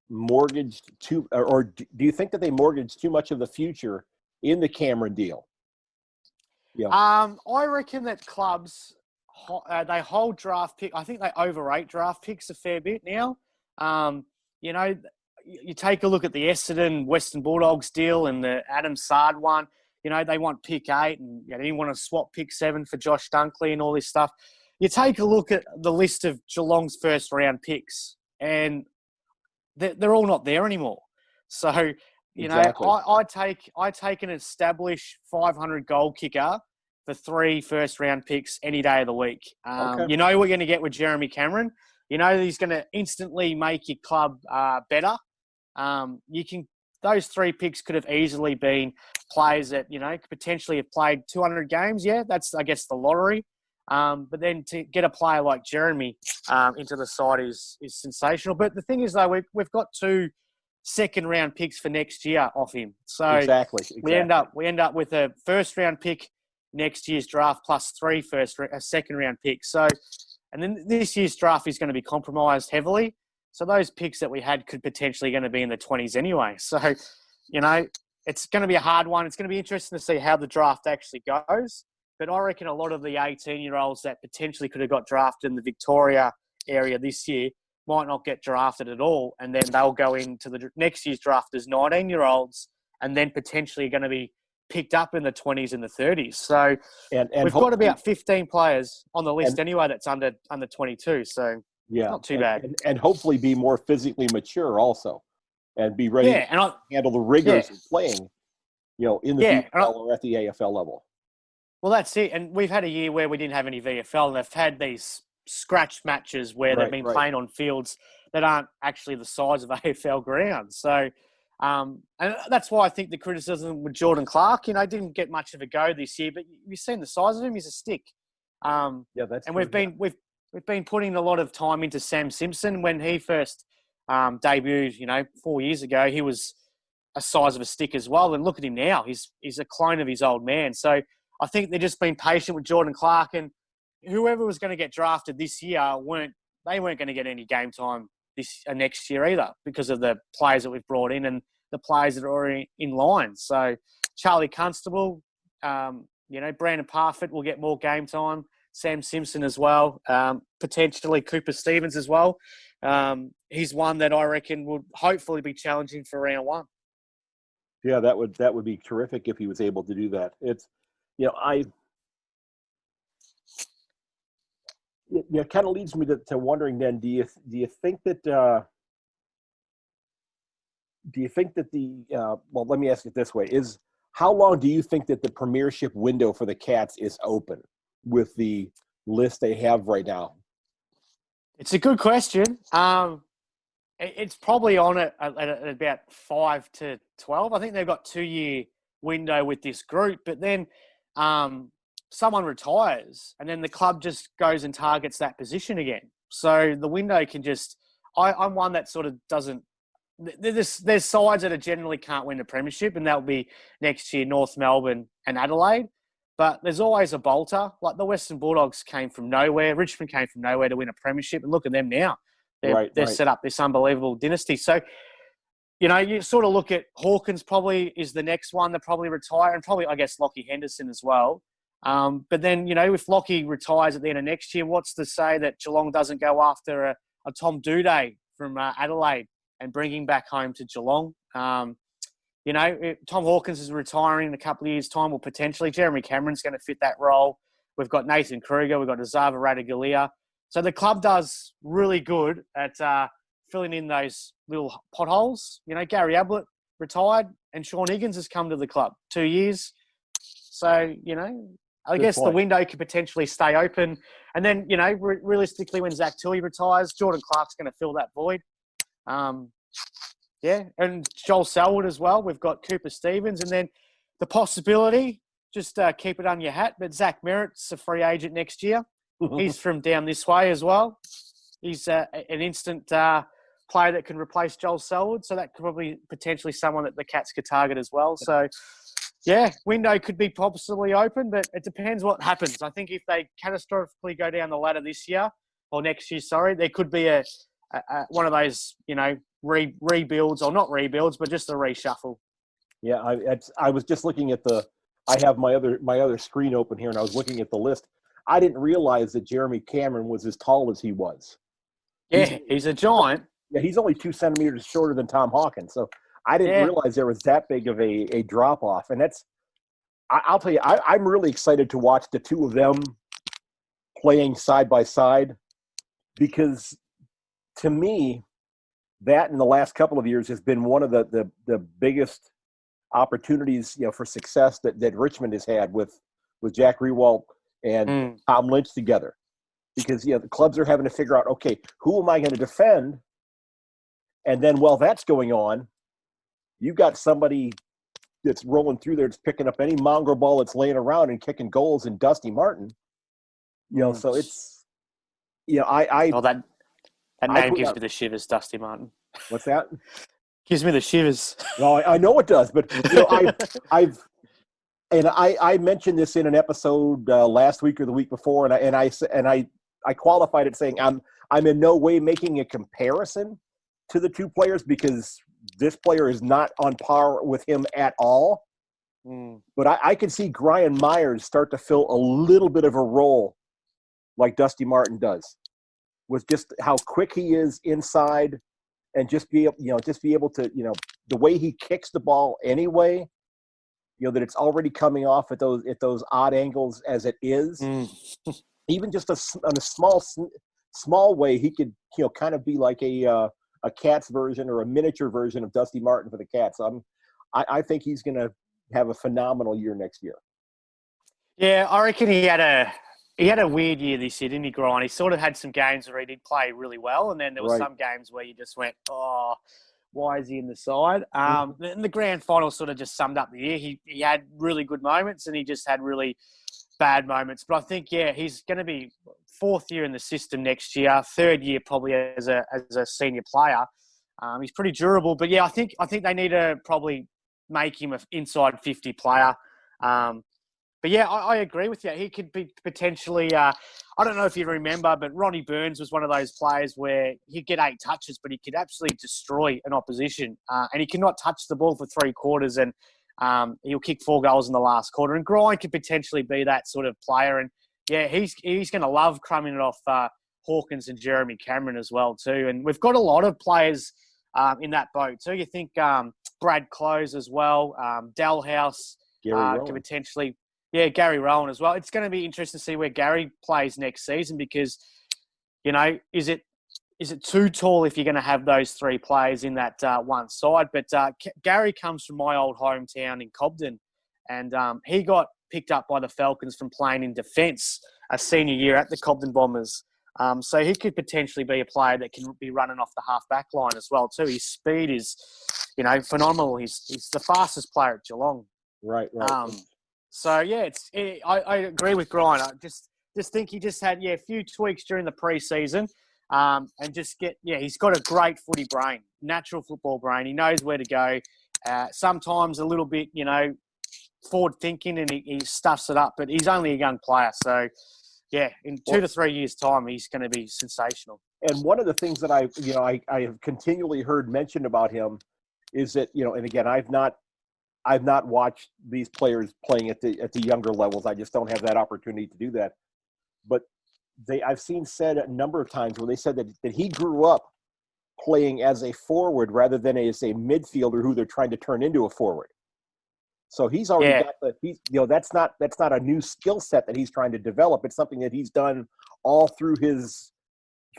mortgaged or do you think that they mortgaged too much of the future in the Cameron deal? Yeah. I reckon that clubs, they hold draft pick. I think they overrate draft picks a fair bit now. You take a look at the Essendon Western Bulldogs deal and the Adam Sard one. They want pick 8 and they didn't want to swap pick 7 for Josh Dunkley and all this stuff. You take a look at the list of Geelong's first round picks and they're all not there anymore. So, Exactly. I take an established 500 goal kicker for 3 first-round picks any day of the week. Okay. You know we're going to get with Jeremy Cameron. He's going to instantly make your club better. Those 3 picks could have easily been players that, could potentially have played 200 games. Yeah, that's, I guess, the lottery. But then to get a player like Jeremy into the side is sensational. But the thing is, though, we've got 2 second-round picks for next year off him. So exactly. we end up with a first-round pick next year's draft plus 3 second-round picks. So, and then this year's draft is going to be compromised heavily. So those picks that we had could potentially going to be in the 20s anyway. So, it's going to be a hard one. It's going to be interesting to see how the draft actually goes. But I reckon a lot of the 18-year-olds that potentially could have got drafted in the Victoria area this year might not get drafted at all. And then they'll go into the next year's draft as 19-year-olds and then potentially going to be picked up in the 20s and the 30s. So and we've got about 15 players on the list anyway that's under 22. So not too bad. And hopefully be more physically mature also and be ready to handle the rigors of playing, in the VFL or at the AFL level. Well, that's it. And we've had a year where we didn't have any VFL, and they've had these scratch matches where they've been playing on fields that aren't actually the size of AFL grounds. So, and that's why I think the criticism with Jordan Clark, didn't get much of a go this year, but you've seen the size of him. He's a stick. That's and true. we've been putting a lot of time into Sam Simpson. When he first debuted, 4 years ago, he was a size of a stick as well. And look at him now. He's a clone of his old man. So I think they've just been patient with Jordan Clark, and whoever was going to get drafted this year weren't going to get any game time this next year either because of the players that we've brought in and the players that are already in line. So Charlie Constable, Brandon Parfitt will get more game time. Sam Simpson as well. Potentially Cooper Stevens as well. He's one that I reckon would hopefully be challenging for round 1. Yeah, that would be terrific if he was able to do that. It's, it kind of leads me to wondering then, do you think that well, let me ask it this way, how long do you think that the premiership window for the Cats is open with the list they have right now? It's a good question. It's probably on at about 5 to 12. I think they've got 2-year window with this group, but then someone retires and then the club just goes and targets that position again. So the window can just – I'm one that sort of doesn't – there's sides that generally can't win the premiership, and that'll be next year North Melbourne and Adelaide. But there's always a bolter. Like the Western Bulldogs came from nowhere. Richmond came from nowhere to win a premiership, and look at them now. They're set up this unbelievable dynasty. So, you sort of look at Hawkins probably is the next one that probably retire, and probably, I guess, Lockie Henderson as well. But then, if Lockie retires at the end of next year, what's to say that Geelong doesn't go after a Tom Doedee from Adelaide and bring him back home to Geelong? Tom Hawkins is retiring in a couple of years' time, or potentially Jeremy Cameron's going to fit that role. We've got Nathan Kruger, we've got Azava Radaglia. So the club does really good at filling in those little potholes. Gary Ablett retired and Sean Higgins has come to the club 2 years. So, I Good guess point. the window could potentially stay open. And then, realistically, when Zach Tui retires, Jordan Clark's going to fill that void. And Joel Selwood as well. We've got Cooper Stevens. And then the possibility, just keep it on your hat, but Zach Merritt's a free agent next year. He's from down this way as well. He's an instant player that can replace Joel Selwood. So that could probably potentially someone that the Cats could target as well. So, yeah, window could be possibly open, but it depends what happens. I think if they catastrophically go down the ladder this year, or next year, sorry, there could be a one of those, rebuilds, or not rebuilds, but just a reshuffle. Yeah, I was just looking at I have my other screen open here, and I was looking at the list. I didn't realize that Jeremy Cameron was as tall as he was. Yeah, he's a giant. Yeah, he's only 2 centimeters shorter than Tom Hawkins. So I didn't realize there was that big of a drop off. And I'll tell you, I'm really excited to watch the two of them playing side by side, because to me, that in the last couple of years has been one of the biggest opportunities, for success that Richmond has had with Jack Rewalt and Tom Lynch together. Because, the clubs are having to figure out, okay, who am I going to defend? And then while that's going on, you've got somebody that's rolling through there, that's picking up any mongrel ball that's laying around and kicking goals in Dusty Martin. So it's, that name gives me the shivers, Dusty Martin. What's that? Gives me the shivers. Well, I know it does, but I mentioned this in an episode last week or the week before, and I qualified it saying I'm in no way making a comparison to the two players, because this player is not on par with him at all. But I can see Brian Myers start to fill a little bit of a role like Dusty Martin does, with just how quick he is inside, and just be able to, the way he kicks the ball anyway, that it's already coming off at those odd angles as it is. Even just on a small way, he could, kind of be like a Cats version or a miniature version of Dusty Martin for the Cats. I think he's going to have a phenomenal year next year. Yeah, I reckon he had a weird year this year, didn't he, Grind? He sort of had some games where he did play really well, and then there were some games where you just went, oh, why is he in the side? And the grand final sort of just summed up the year. He had really good moments, and he just had really bad moments. But I think, he's going to be 4th year in the system next year, 3rd year probably as a senior player. He's pretty durable. But, I think they need to probably make him an inside 50 player. But, I agree with you. He could be potentially I don't know if you remember, but Ronnie Burns was one of those players where he'd get 8 touches, but he could absolutely destroy an opposition. And he cannot touch the ball for 3 quarters, and he'll kick 4 goals in the last quarter. And Grind could potentially be that sort of player. And, he's going to love crumbing it off Hawkins and Jeremy Cameron as well too. And we've got a lot of players in that boat too. You think Brad Close as well, Dalhouse could potentially... Yeah, Gary Rowan as well. It's going to be interesting to see where Gary plays next season, because, is it too tall if you're going to have those 3 players in that one side? But Gary comes from my old hometown in Cobden, and he got picked up by the Falcons from playing in defence a senior year at the Cobden Bombers. So he could potentially be a player that can be running off the half-back line as well too. His speed is, phenomenal. He's the fastest player at Geelong. Right. So, I agree with Grind. I just think he just had, a few tweaks during the preseason and just he's got a great footy brain, natural football brain. He knows where to go. Sometimes a little bit, forward thinking, and he stuffs it up, but he's only a young player. So, in 2 to 3 years' time, he's going to be sensational. And one of the things that I have continually heard mentioned about him is that, and again, I've not watched these players playing at the younger levels. I just don't have that opportunity to do that. But I've seen said a number of times where they said that he grew up playing as a forward rather than as a midfielder who they're trying to turn into a forward. So he's already got that's not a new skill set that he's trying to develop. It's something that he's done all through his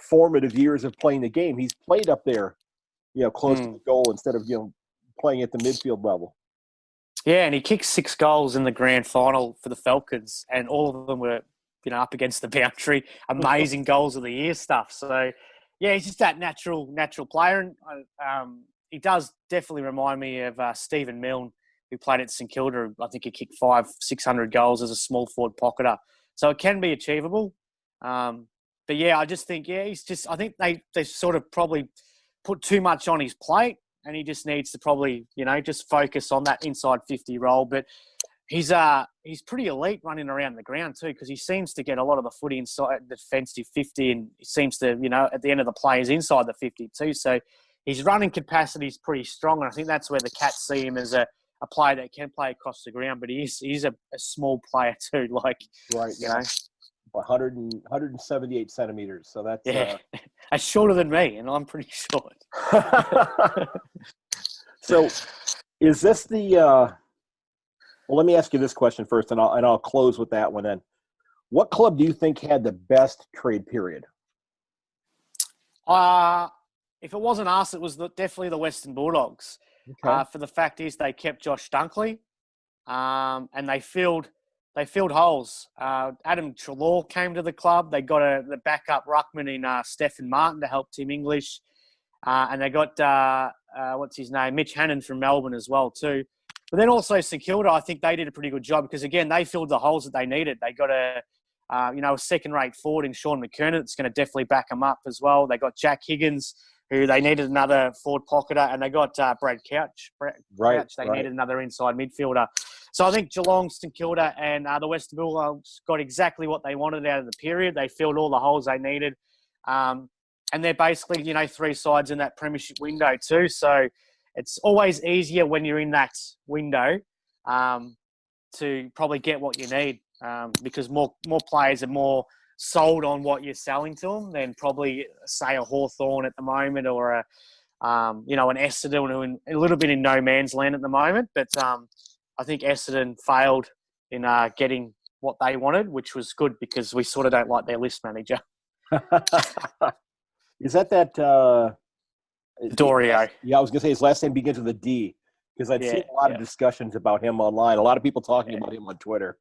formative years of playing the game. He's played up there, close to the goal instead of, playing at the midfield level. Yeah, and he kicked 6 goals in the grand final for the Falcons, and all of them were, up against the boundary. Amazing goals of the year stuff. So, yeah, he's just that natural player, and he does definitely remind me of Stephen Milne, who played at St Kilda. I think he kicked 500-600 goals as a small forward pocketer. So it can be achievable. But yeah, I just think, I think they sort of probably put too much on his plate, and he just needs to probably, just focus on that inside 50 role. But he's pretty elite running around the ground too, because he seems to get a lot of the footy inside the defensive 50, and he seems to, at the end of the play is inside the 50 too. So his running capacity is pretty strong, and I think that's where the Cats see him as a player that can play across the ground, but he's a small player too, right, 178 centimeters. So that's that's shorter than me, and I'm pretty short. So, is this the? Well, let me ask you this question first, and I'll close with that one. Then, what club do you think had the best trade period? If it wasn't us, it was definitely the Western Bulldogs. Okay. For the fact is, they kept Josh Dunkley, and they filled holes. Adam Treloar came to the club. They got the backup ruckman in Stephen Martin to help Tim English, and they got what's his name, Mitch Hannon from Melbourne as well too. But then also St Kilda, I think they did a pretty good job because again they filled the holes that they needed. They got a second-rate forward in Sean McKernan that's going to definitely back them up as well. They got Jack Higgins, who they needed another forward pocketer, and they got Brad Couch. They needed another inside midfielder. So I think Geelong, St Kilda, and the Western Bulldogs got exactly what they wanted out of the period. They filled all the holes they needed. And they're basically, 3 sides in that premiership window too. So it's always easier when you're in that window to probably get what you need because more players are more sold on what you're selling to them than probably, say, a Hawthorn at the moment or an Essendon who a little bit in no man's land at the moment. But I think Essendon failed in getting what they wanted, which was good because we sort of don't like their list manager. Is that Dorio? Yeah, I was going to say his last name begins with a D because I'd seen a lot of discussions about him online. A lot of people talking about him on Twitter.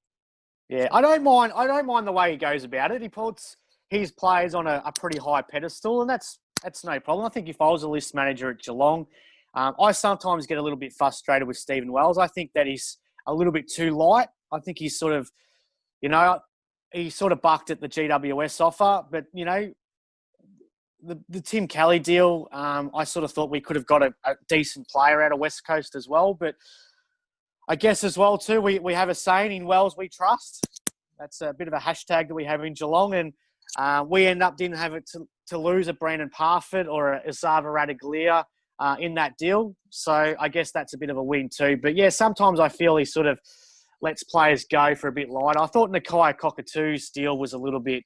Yeah, I don't mind the way he goes about it. He puts his players on a pretty high pedestal, and that's no problem. I think if I was a list manager at Geelong, I sometimes get a little bit frustrated with Stephen Wells. I think that he's a little bit too light. I think he's sort of, he sort of bucked at the GWS offer, but, the Tim Kelly deal, I sort of thought we could have got a decent player out of West Coast as well, but I guess as well too, we have a saying in Wells, we trust. That's a bit of a hashtag that we have in Geelong, and we didn't have it to lose a Brandon Parfitt or a Isava Radaglia in that deal. So I guess that's a bit of a win too. But yeah, sometimes I feel he sort of lets players go for a bit light. I thought Nakia Cockatoo's deal was a little bit,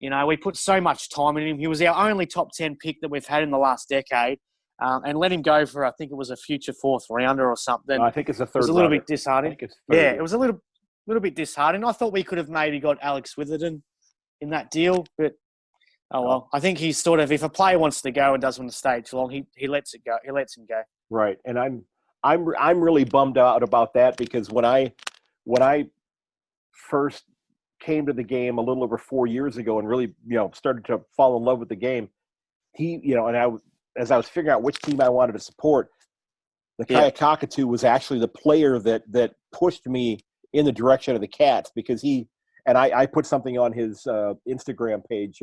we put so much time in him. He was our only top 10 pick that we've had in the last decade. And let him go for, I think it was a future 4th rounder or something. No, I think it's a 3rd. It was a little bit disheartening. Yeah, it was a little bit disheartening. I thought we could have maybe got Alex Witherden in that deal, but oh well. I think he's sort of, if a player wants to go and doesn't want to stay too long, he lets it go. He lets him go. Right, and I'm really bummed out about that because when I first came to the game a little over 4 years ago and really started to fall in love with the game, as I was figuring out which team I wanted to support, Nakia Cockatoo was actually the player that pushed me in the direction of the Cats because I put something on his Instagram page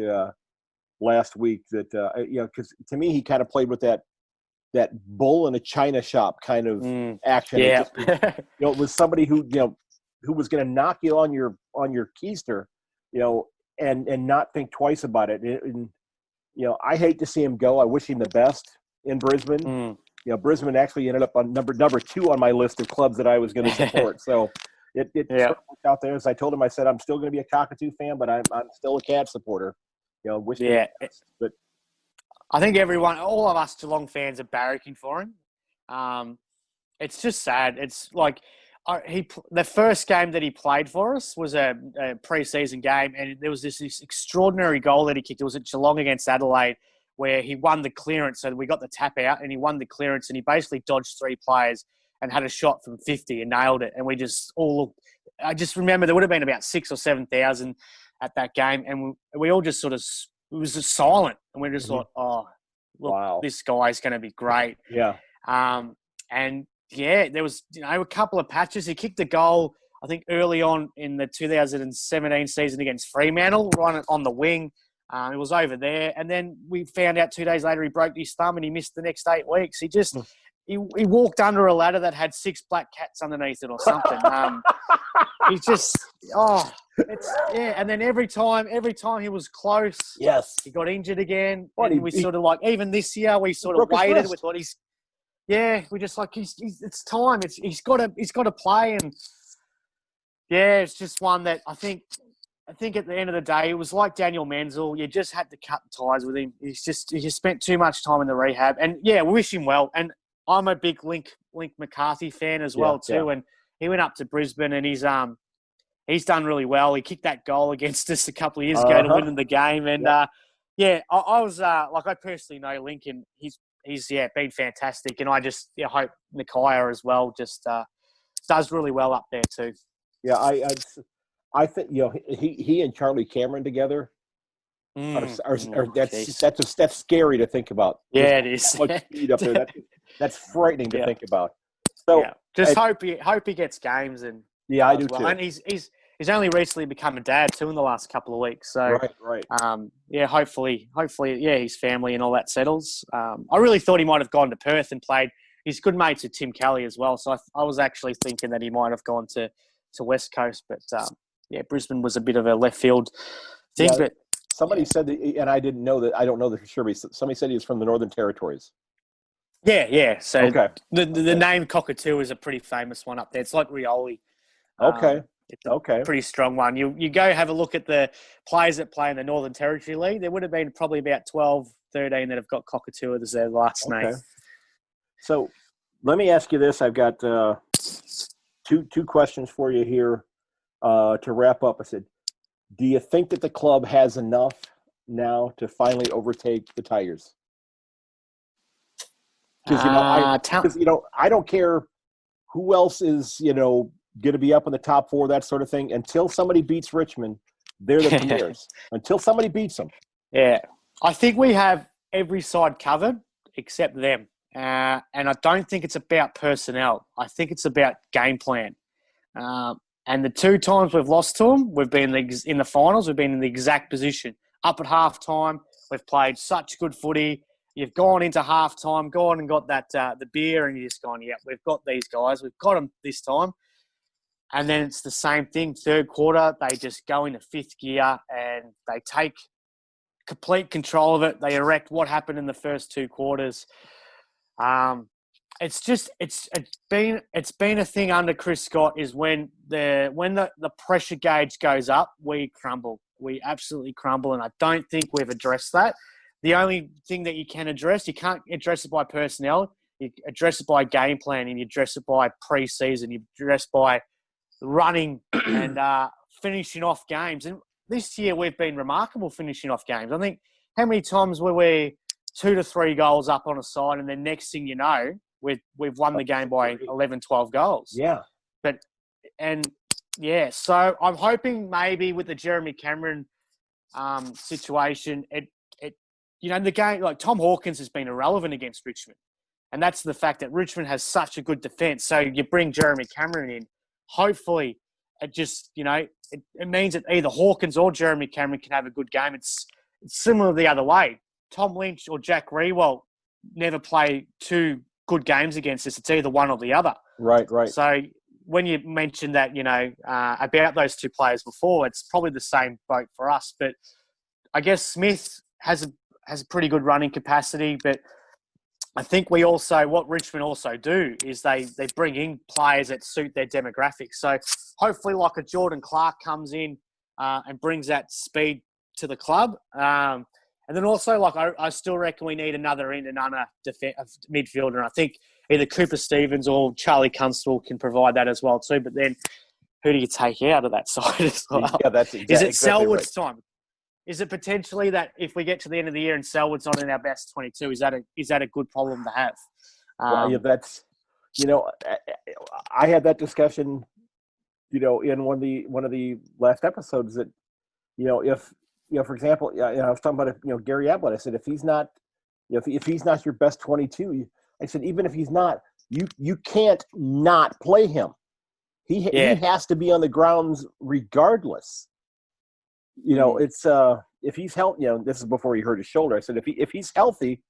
last week that because to me he kind of played with that bull in a china shop kind of action. Yeah, it was somebody who was going to knock you on your keister, and not think twice about it. And I hate to see him go. I wish him the best in Brisbane. Brisbane actually ended up on number 2 on my list of clubs that I was going to support. So it sort of worked out there. As I told him, I said I'm still going to be a Cockatoo fan, but I'm still a Cat supporter. Wish him the best. But I think all of us Geelong fans are barracking for him. It's just sad. It's like the first game that he played for us was a pre-season game, and there was this extraordinary goal that he kicked. It was at Geelong against Adelaide, where he won the clearance. So we got the tap out, and he won the clearance, and he basically dodged 3 players and had a shot from 50 and nailed it. And we just all looked. I just remember there would have been about 6,000 or 7,000 at that game, and we all just sort of it was just silent, and we just thought, oh, look, Wow. this guy's going to be great. Yeah. And yeah, there was a couple of patches. He kicked a goal, I think, early on in the 2017 season against Fremantle, right on the wing. It was over there, and then we found out 2 days later he broke his thumb and he missed the next 8 weeks. He just he walked under a ladder that had 6 black cats underneath it or something. He's just And then every time he was close, Yes, he got injured again. What, And we sort of like, even this year we sort of waited with what he's. Yeah, we just like it's time. He's got to play, and yeah, it's just one that I think at the end of the day, it was like Daniel Menzel. You just had to cut ties with him. He just spent too much time in the rehab, and yeah, we wish him well. And I'm a big Link McCarthy fan as well too, and he went up to Brisbane and he's done really well. He kicked that goal against us a couple of years ago to win the game, and I was I personally know Lincoln. He's been fantastic, and I just hope Nikaya as well just does really well up there too. Yeah, I think he and Charlie Cameron together that's scary to think about. Yeah, it is. Much speed up there. That's frightening to think about. So just hope he gets games, and I do too. And he's only recently become a dad too in the last couple of weeks. So right. Hopefully, his family and all that settles. I really thought he might have gone to Perth and played. He's good mates with Tim Kelly as well. So I was actually thinking that he might have gone to West Coast, but Brisbane was a bit of a left field thing. Yeah, but somebody said that, and I didn't know that. I don't know that for sure, but somebody said he was from the Northern Territories. Yeah. So the name Cockatoo is a pretty famous one up there. It's like Rioli. It's a pretty strong one. You go have a look at the players that play in the Northern Territory League. There would have been probably about 12, 13 that have got Cockatoo as their last name. So let me ask you this. I've got two questions for you here to wrap up. I said, do you think that the club has enough now to finally overtake the Tigers? Because I don't care who else is going to be up in the top 4, that sort of thing. Until somebody beats Richmond, they're the Premiers. Until somebody beats them. Yeah, I think we have every side covered except them, and I don't think it's about personnel. I think it's about game plan. And the 2 times we've lost to them, we've been in the finals. We've been in the exact position. Up at halftime, we've played such good footy. You've gone into halftime, gone and got that the beer, and you're just gone, we've got these guys. We've got them this time. And then it's the same thing. Third quarter, they just go into 5th gear and they take complete control of it. They erect what happened in the first 2 quarters. It's been a thing under Chris Scott is when the pressure gauge goes up, we crumble. We absolutely crumble, and I don't think we've addressed that. The only thing that you can address, you can't address it by personnel. You address it by game plan, and you address it by pre-season. You address by running and finishing off games. And this year we've been remarkable finishing off games. I think how many times were we 2 to 3 goals up on a side, and then next thing you know, we've won the game by 11, 12 goals. Yeah. So I'm hoping maybe with the Jeremy Cameron situation, the game, like Tom Hawkins has been irrelevant against Richmond. And that's the fact that Richmond has such a good defence. So you bring Jeremy Cameron in, hopefully it just, it means that either Hawkins or Jeremy Cameron can have a good game. It's similar the other way. Tom Lynch or Jack Riewoldt never play 2 good games against us. It's either one or the other. Right. So when you mentioned that, about those 2 players before, it's probably the same boat for us. But I guess Smith has a pretty good running capacity. But I think what Richmond also do is they bring in players that suit their demographics. So hopefully like a Jordan Clark comes in and brings that speed to the club. And then also, I still reckon we need another midfielder. And I think either Cooper Stevens or Charlie Constable can provide that as well too. But then who do you take out of that side as well? Yeah, that's exactly Is it Selwood's time? Is it potentially that if we get to the end of the year and Selwood's not in our best 22, is that a good problem to have? I had that discussion, in one of the last episodes that, if, for example, I was talking about, Gary Ablett. I said, if he's not, if he's not your best 22, I said, even if he's not, you can't not play him. He has to be on the grounds regardless. It's if he's healthy. This is before he hurt his shoulder. I said if he's healthy,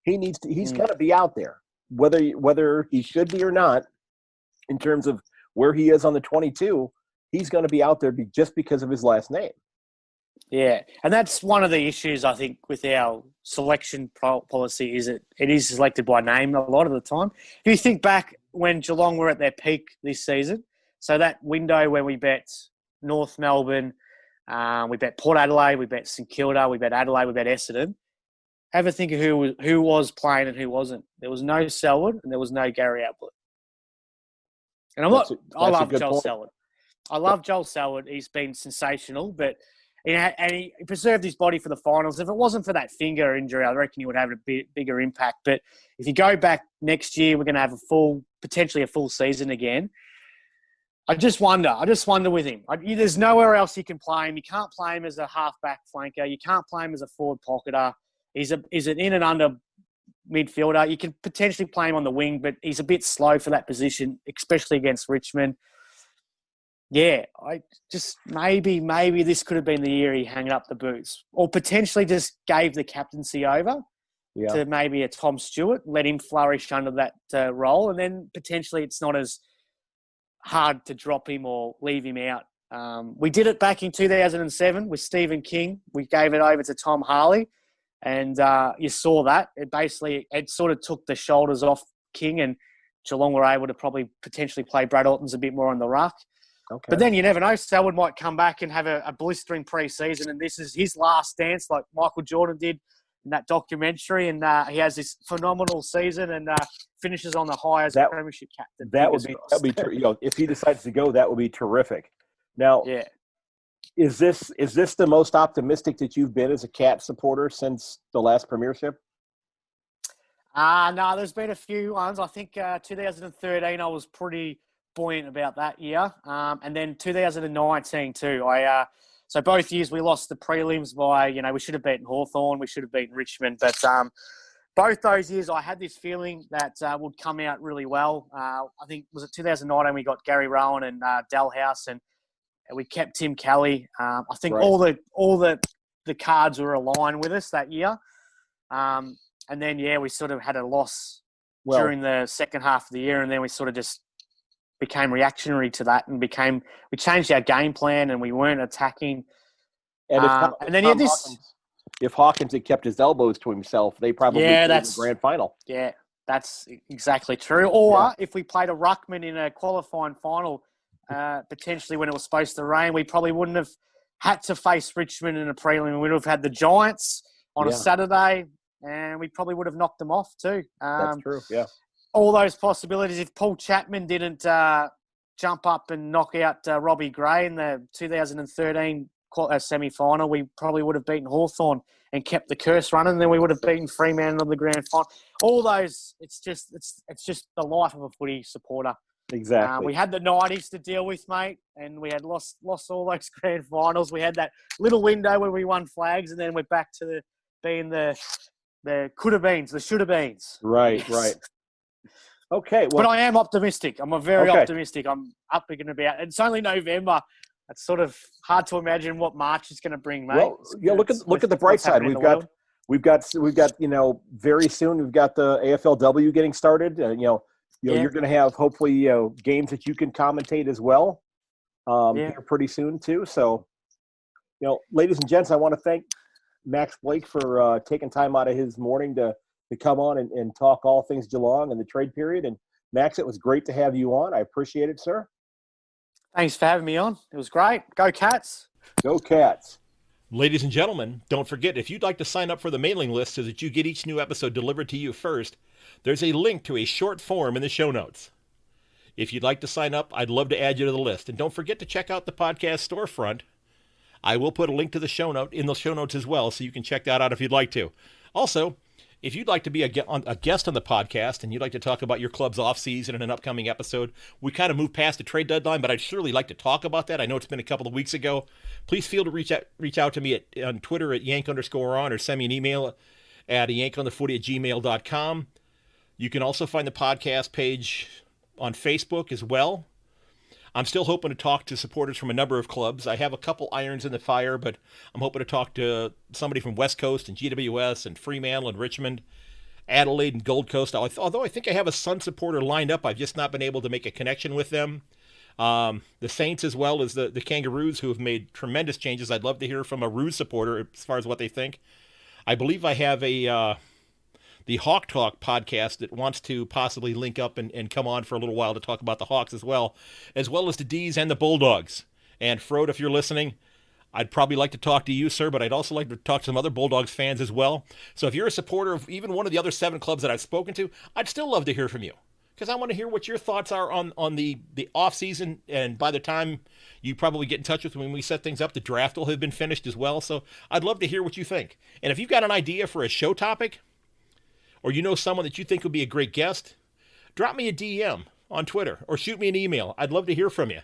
he's got to be out there, whether he should be or not. In terms of where he is on the 22, he's going to be out there just because of his last name. Yeah, and that's one of the issues I think with our selection policy is it is selected by name a lot of the time. If you think back when Geelong were at their peak this season, so that window where we bet North Melbourne, we bet Port Adelaide, we bet St Kilda, we bet Adelaide, we bet Essendon. Have a think of who was playing and who wasn't. There was no Selwood and there was no Gary Ablett. And I love Joel Selwood. I love Joel Selwood. He's been sensational, but and he preserved his body for the finals. If it wasn't for that finger injury, I reckon he would have a bigger impact. But if you go back next year, we're going to have potentially a full season again. I just wonder with him. There's nowhere else you can play him. You can't play him as a half-back flanker. You can't play him as a forward pocketer. He's an in and under midfielder. You can potentially play him on the wing, but he's a bit slow for that position, especially against Richmond. Yeah, I just maybe this could have been the year he hung up the boots, or potentially just gave the captaincy over to maybe a Tom Stewart, let him flourish under that role, and then potentially it's not as hard to drop him or leave him out. We did it back in 2007 with Stephen King. We gave it over to Tom Harley, and you saw that. It sort of took the shoulders off King, and Geelong were able to probably potentially play Brad Orton's a bit more on the ruck. Okay. But then you never know. Selwood might come back and have a blistering pre-season, and this is his last dance like Michael Jordan did in that documentary, and he has this phenomenal season and finishes on the high as a premiership captain. That would be if he decides to go, that would be terrific. Now, is this the most optimistic that you've been as a Cat supporter since the last premiership? No, there's been a few ones. I think 2013 I was pretty buoyant about that year, and then 2019 too. So both years we lost the prelims by, we should have beaten Hawthorn, we should have beaten Richmond, but both those years I had this feeling that would come out really well. I think, was it 2019 we got Gary Rowan and Dalhouse, and we kept Tim Kelly. I think all the cards were aligned with us that year, and then we sort of had a loss during the second half of the year, and then we sort of just became reactionary to that and we changed our game plan and we weren't attacking. And if Hawkins had kept his elbows to himself, they probably played in the grand final. Yeah, that's exactly true. Or if we played a ruckman in a qualifying final, potentially when it was supposed to rain, we probably wouldn't have had to face Richmond in a prelim. We would have had the Giants on a Saturday, and we probably would have knocked them off too. That's true, yeah. All those possibilities. If Paul Chapman didn't jump up and knock out Robbie Gray in the 2013 semi-final, we probably would have beaten Hawthorn and kept the curse running. And then we would have beaten Fremantle in the grand final. All those, it's just the life of a footy supporter. Exactly. We had the 90s to deal with, mate, and we had lost all those grand finals. We had that little window where we won flags, and then we're back to being the could-have-beens, the should-have-beens. Right. Okay, but I am optimistic. I'm very optimistic. I'm up and about. It's only November. It's sort of hard to imagine what March is going to bring, mate. Well, look at the bright side. We've got very soon we've got the AFLW getting started. You're going to have hopefully games that you can commentate as well here pretty soon too. So, ladies and gents, I want to thank Max Blake for taking time out of his morning to come on and talk all things Geelong and the trade period. And Max, it was great to have you on. I appreciate it, sir. Thanks for having me on. It was great. Go Cats. Go Cats. Ladies and gentlemen, don't forget, if you'd like to sign up for the mailing list so that you get each new episode delivered to you first, there's a link to a short form in the show notes. If you'd like to sign up, I'd love to add you to the list. And don't forget to check out the podcast storefront. I will put a link to the show note in the show notes as well, so you can check that out if you'd like to. Also, If you'd like to be a guest on the podcast and you'd like to talk about your club's off-season in an upcoming episode, we kind of moved past the trade deadline, but I'd surely like to talk about that. I know it's been a couple of weeks ago. Please feel to reach out to me on Twitter at yank_on or send me an email at yankonthefooty@gmail.com. You can also find the podcast page on Facebook as well. I'm still hoping to talk to supporters from a number of clubs. I have a couple irons in the fire, but I'm hoping to talk to somebody from West Coast and GWS and Fremantle and Richmond, Adelaide and Gold Coast. Although I think I have a Sun supporter lined up, I've just not been able to make a connection with them. The Saints as well as the Kangaroos, who have made tremendous changes. I'd love to hear from a Roos supporter as far as what they think. I believe I have the Hawk Talk podcast that wants to possibly link up and come on for a little while to talk about the Hawks as well as the D's and the Bulldogs. And Frode, if you're listening, I'd probably like to talk to you, sir, but I'd also like to talk to some other Bulldogs fans as well. So if you're a supporter of even one of the other 7 clubs that I've spoken to, I'd still love to hear from you, because I want to hear what your thoughts are on the off-season. And by the time you probably get in touch with me when we set things up, the draft will have been finished as well. So I'd love to hear what you think. And if you've got an idea for a show topic, or you know someone that you think would be a great guest, drop me a DM on Twitter or shoot me an email. I'd love to hear from you.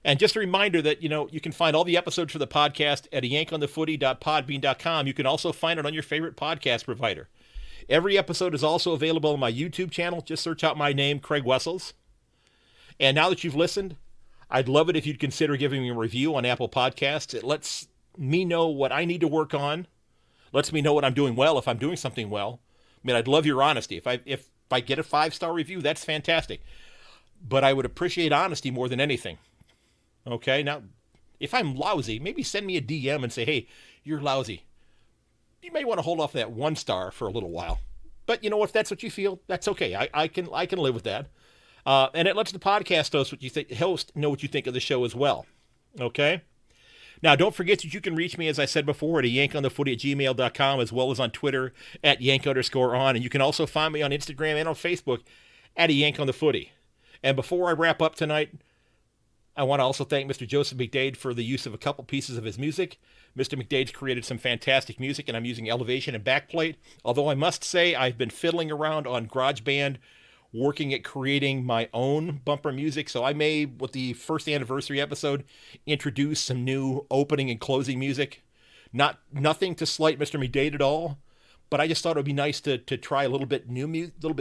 And just a reminder that, you can find all the episodes for the podcast at yankonthefooty.podbean.com. You can also find it on your favorite podcast provider. Every episode is also available on my YouTube channel. Just search out my name, Craig Wessels. And now that you've listened, I'd love it if you'd consider giving me a review on Apple Podcasts. It lets me know what I need to work on, lets me know what I'm doing well if I'm doing something well. I mean, I'd love your honesty. If I get a 5-star review, that's fantastic. But I would appreciate honesty more than anything. Okay? Now, if I'm lousy, maybe send me a DM and say, hey, you're lousy. You may want to hold off that 1 star for a little while. But, if that's what you feel, that's okay. I can live with that. And it lets the podcast host know what you think of the show as well. Okay? Now, don't forget that you can reach me, as I said before, at yankonthefooty@gmail.com, as well as on Twitter at yank_on. And you can also find me on Instagram and on Facebook at @yankonthefooty. And before I wrap up tonight, I want to also thank Mr. Joseph McDade for the use of a couple pieces of his music. Mr. McDade's created some fantastic music, and I'm using Elevation and Backplate. Although I must say I've been fiddling around on GarageBand, working at creating my own bumper music. So I may, with the first anniversary episode, introduce some new opening and closing music. Nothing to slight Mr. McDade at all, but I just thought it would be nice to try a little bit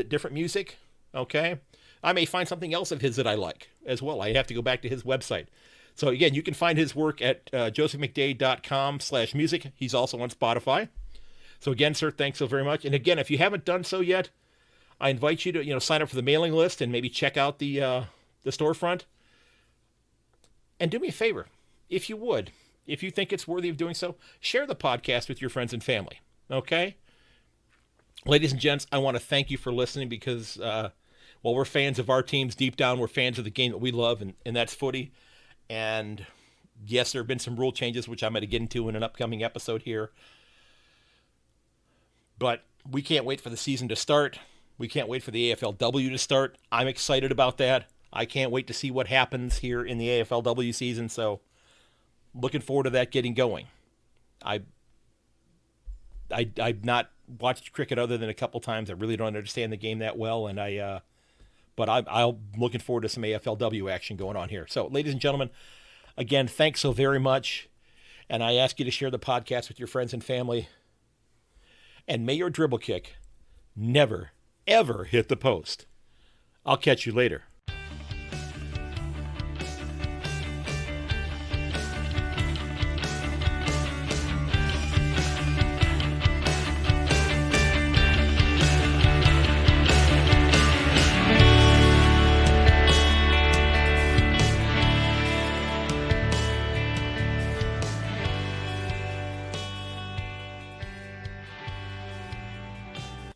different music. Okay? I may find something else of his that I like as well. I have to go back to his website. So again, you can find his work at josephmcdade.com/music. He's also on Spotify. So again, sir, thanks so very much. And again, if you haven't done so yet, I invite you to, sign up for the mailing list and maybe check out the storefront. And do me a favor, if you would, if you think it's worthy of doing so, share the podcast with your friends and family. Okay? Ladies and gents, I want to thank you for listening, because while we're fans of our teams, deep down we're fans of the game that we love, and that's footy. And yes, there have been some rule changes, which I'm going to get into in an upcoming episode here. But we can't wait for the season to start. We can't wait for the AFLW to start. I'm excited about that. I can't wait to see what happens here in the AFLW season. So looking forward to that getting going. I've not watched cricket other than a couple times. I really don't understand the game that well, and but I'm looking forward to some AFLW action going on here. So, ladies and gentlemen, again, thanks so very much, and I ask you to share the podcast with your friends and family. And may your dribble kick never, ever hit the post. I'll catch you later.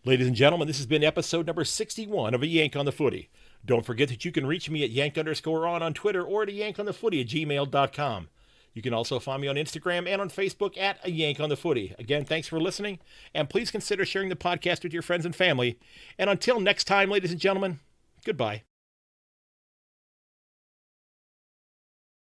Ladies and gentlemen, this has been episode number 61 of A Yank on the Footy. Don't forget that you can reach me at yank_on Twitter or at yankonthefooty@gmail.com. You can also find me on Instagram and on Facebook at A Yank on the Footy. Again, thanks for listening, and please consider sharing the podcast with your friends and family. And until next time, ladies and gentlemen, goodbye.